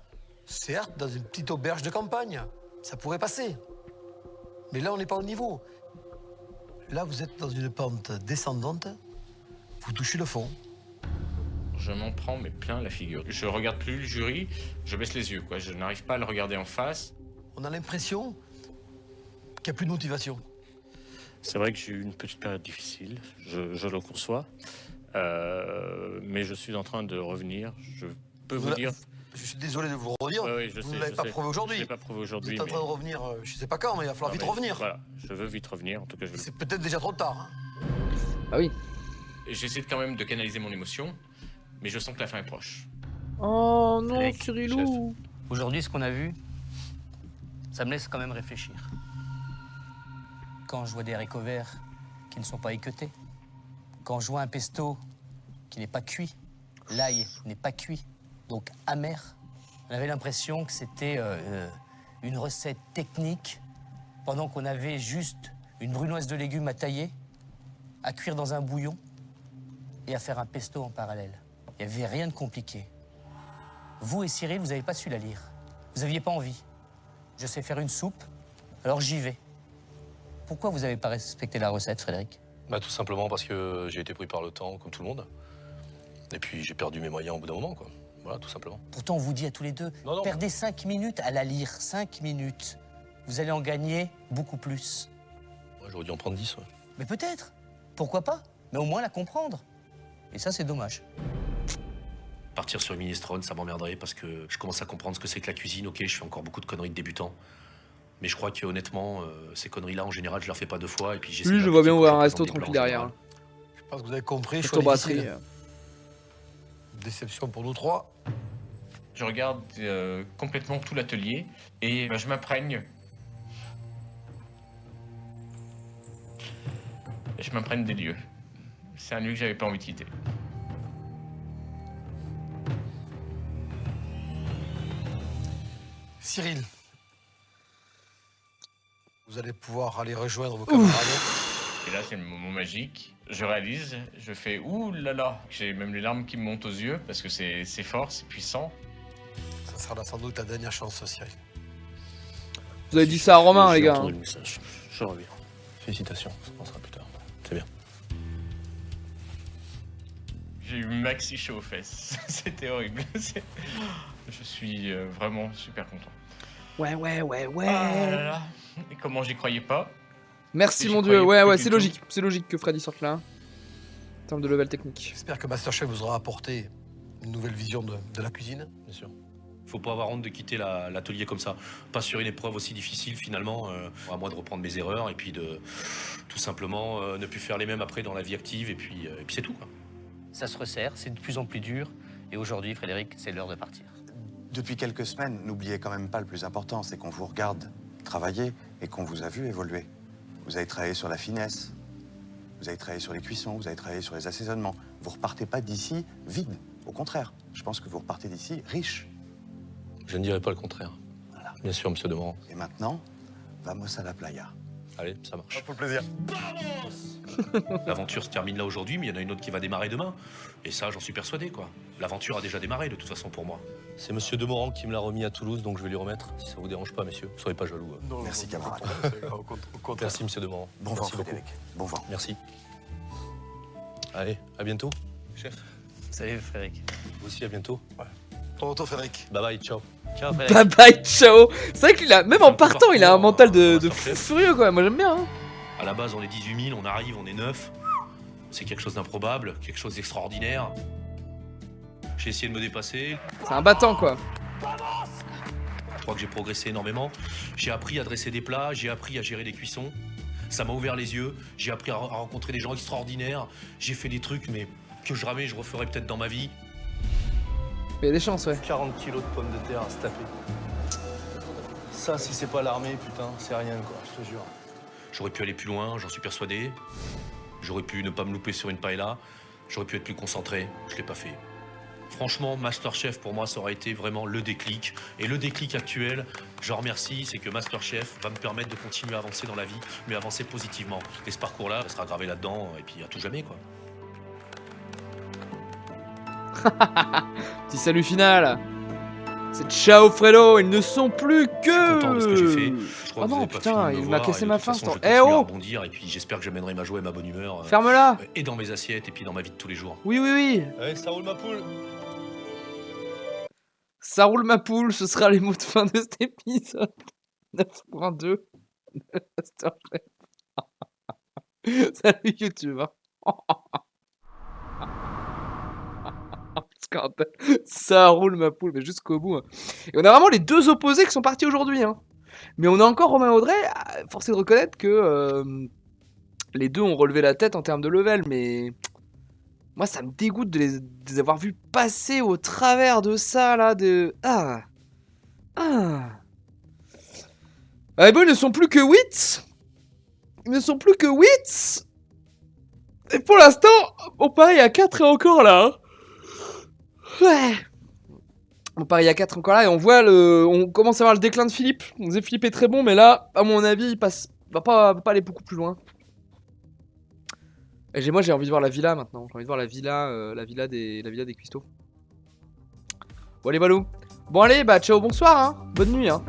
certes, dans une petite auberge de campagne. Ça pourrait passer. Mais là, on n'est pas au niveau. Là, vous êtes dans une pente descendante. Vous touchez le fond. Je m'en prends mais plein la figure. Je regarde plus le jury, je baisse les yeux, quoi. Je n'arrive pas à le regarder en face. On a l'impression qu'il n'y a plus de motivation. C'est vrai que j'ai eu une petite période difficile, je le conçois. Mais je suis en train de revenir. Je peux vous dire... Je suis désolé de vous le redire. Oui, vous ne l'avez pas prouvé aujourd'hui. Je ne l'ai pas prouvé aujourd'hui. Vous êtes en train de revenir, je ne sais pas quand, mais il va falloir vite revenir. Voilà, je veux vite revenir. En tout cas, C'est peut-être déjà trop tard. Hein. Ah oui. J'essaie quand même de canaliser mon émotion, mais je sens que la fin est proche. Oh non, Avec Cyrilou. Aujourd'hui, ce qu'on a vu, ça me laisse quand même réfléchir. Quand je vois des haricots verts qui ne sont pas équeutés, quand je vois un pesto qui n'est pas cuit, l'ail n'est pas cuit, donc amer, on avait l'impression que c'était une recette technique, pendant qu'on avait juste une brunoise de légumes à tailler, à cuire dans un bouillon et à faire un pesto en parallèle. Il n'y avait rien de compliqué. Vous et Cyril, vous n'avez pas su la lire. Vous n'aviez pas envie. Je sais faire une soupe, alors j'y vais. Pourquoi vous n'avez pas respecté la recette, Frédéric? Bah, tout simplement parce que j'ai été pris par le temps, comme tout le monde. Et puis j'ai perdu mes moyens au bout d'un moment, quoi. Voilà, tout simplement. Pourtant, on vous dit à tous les deux, perdez 5 minutes à la lire, 5 minutes. Vous allez en gagner beaucoup plus. Ouais, j'aurais dû en prendre 10, ouais. Mais peut-être. Pourquoi pas? Mais au moins la comprendre. Et ça, c'est dommage. Partir sur une minestrone, ça m'emmerderait parce que je commence à comprendre ce que c'est que la cuisine. Ok, je fais encore beaucoup de conneries de débutant. Mais je crois que honnêtement, ces conneries-là, en général, je les refais pas 2 fois. Et puis j'essaie Lui, je vois bien ouvrir un resto tranquille derrière. Je pense que vous avez compris. Resto brasserie. Déception pour nous 3. Je regarde complètement tout l'atelier et je m'imprègne. Je m'imprègne des lieux. C'est un lieu que j'avais pas envie de quitter. Cyril, vous allez pouvoir aller rejoindre vos camarades. Et là, c'est le moment magique. Je réalise, je fais ouh là là. J'ai même les larmes qui me montent aux yeux parce que c'est fort, c'est puissant. Ça sera sans doute ta dernière chance, Cyril. Vous avez dit ça à Romain, les gars. Entendu le message. Je reviens. Félicitations, ça pensera plus tard. C'est bien. J'ai eu maxi chaud aux fesses. C'était horrible. Je suis vraiment super content. Ouais. Ah là là. Et comment j'y croyais pas. Merci Et mon j'y dieu, croyais ouais, plus c'est du logique. C'est logique que Freddy sorte là. En termes de level technique. J'espère que Masterchef vous aura apporté une nouvelle vision de la cuisine. Bien sûr. Faut pas avoir honte de quitter l'atelier comme ça. Pas sur une épreuve aussi difficile finalement, à moi de reprendre mes erreurs et puis de tout simplement ne plus faire les mêmes après dans la vie active et puis c'est tout, quoi. Ça se resserre, c'est de plus en plus dur. Et aujourd'hui, Frédéric, c'est l'heure de partir. Depuis quelques semaines, n'oubliez quand même pas le plus important, c'est qu'on vous regarde travailler et qu'on vous a vu évoluer. Vous avez travaillé sur la finesse, vous avez travaillé sur les cuissons, vous avez travaillé sur les assaisonnements. Vous repartez pas d'ici vide. Au contraire, je pense que vous repartez d'ici riche. Je ne dirais pas le contraire. Voilà. Bien sûr, monsieur Demorand. Et maintenant, vamos à la playa. Allez, ça marche. Pour le plaisir. L'aventure se termine là aujourd'hui, mais il y en a une autre qui va démarrer demain. Et ça, j'en suis persuadé, quoi. L'aventure a déjà démarré, de toute façon, pour moi. C'est monsieur Demorand qui me l'a remis à Toulouse, donc je vais lui remettre, si ça vous dérange pas, messieurs. Soyez pas jaloux. Merci, camarade. Merci, monsieur Demorand. Bon vent, Merci beaucoup. Frédéric. Bon vent. Merci. Allez, à bientôt. Chef. Salut, Frédéric. Vous aussi, à bientôt. Ouais. Tonton Frédéric. Bye bye, ciao. Ciao, Frédéric. Bye bye, ciao. C'est vrai qu'il a, même en partant, il a un mental de fou furieux, quoi. Moi, j'aime bien. Hein. À la base, on est 18 000, on arrive, on est 9. C'est quelque chose d'improbable, quelque chose d'extraordinaire. J'ai essayé de me dépasser. C'est un battant, quoi. Je crois que j'ai progressé énormément. J'ai appris à dresser des plats, j'ai appris à gérer des cuissons. Ça m'a ouvert les yeux. J'ai appris à rencontrer des gens extraordinaires. J'ai fait des trucs, mais que jamais je referai peut-être dans ma vie. Il y a des chances, ouais. 40 kilos de pommes de terre à se taper. Ça, si c'est pas l'armée, putain, c'est rien, quoi, je te jure. J'aurais pu aller plus loin, j'en suis persuadé. J'aurais pu ne pas me louper sur une paella. J'aurais pu être plus concentré. Je l'ai pas fait. Franchement, Masterchef, pour moi, ça aurait été vraiment le déclic. Et le déclic actuel, j'en remercie, c'est que Masterchef va me permettre de continuer à avancer dans la vie, mais avancer positivement. Et ce parcours-là sera gravé là-dedans, et puis à tout jamais, quoi. Petit salut final. C'est ciao Fredo, ils ne sont plus que. Je suis content de ce que j'ai fait. Je crois Oh que vous non, avez pas putain, fini de me il m'a voir, cassé et de ma toute fin, façon, ce je temps. vais Eh continuer à oh rebondir, et puis j'espère que j'amènerai ma joie et ma bonne humeur. Ferme-la. Et dans mes assiettes, et puis dans ma vie de tous les jours. Oui, oui, oui. Allez, ça roule ma poule. Ça roule ma poule, ce sera les mots de fin de cet épisode. 9.2 de Masterchef. Salut YouTube. Scandale. Ça roule ma poule, mais jusqu'au bout. Hein. Et on a vraiment les deux opposés qui sont partis aujourd'hui. Hein. Mais on a encore Romain Audrey. Force est de reconnaître que les deux ont relevé la tête en termes de level, mais moi ça me dégoûte de les avoir vus passer au travers de ça là. Ah bon, ils ne sont plus que 8. Ils ne sont plus que 8. Et pour l'instant, on parie à 4 et encore là. Hein. Ouais. On parie à 4 encore là et on voit on commence à voir le déclin de Philippe. On disait Philippe est très bon, mais là, à mon avis, il va pas aller beaucoup plus loin. Et moi j'ai envie de voir la villa maintenant. J'ai envie de voir la villa des cuistots. Bon allez, balou. Bon allez, bah ciao, bonsoir, hein. Bonne nuit, hein.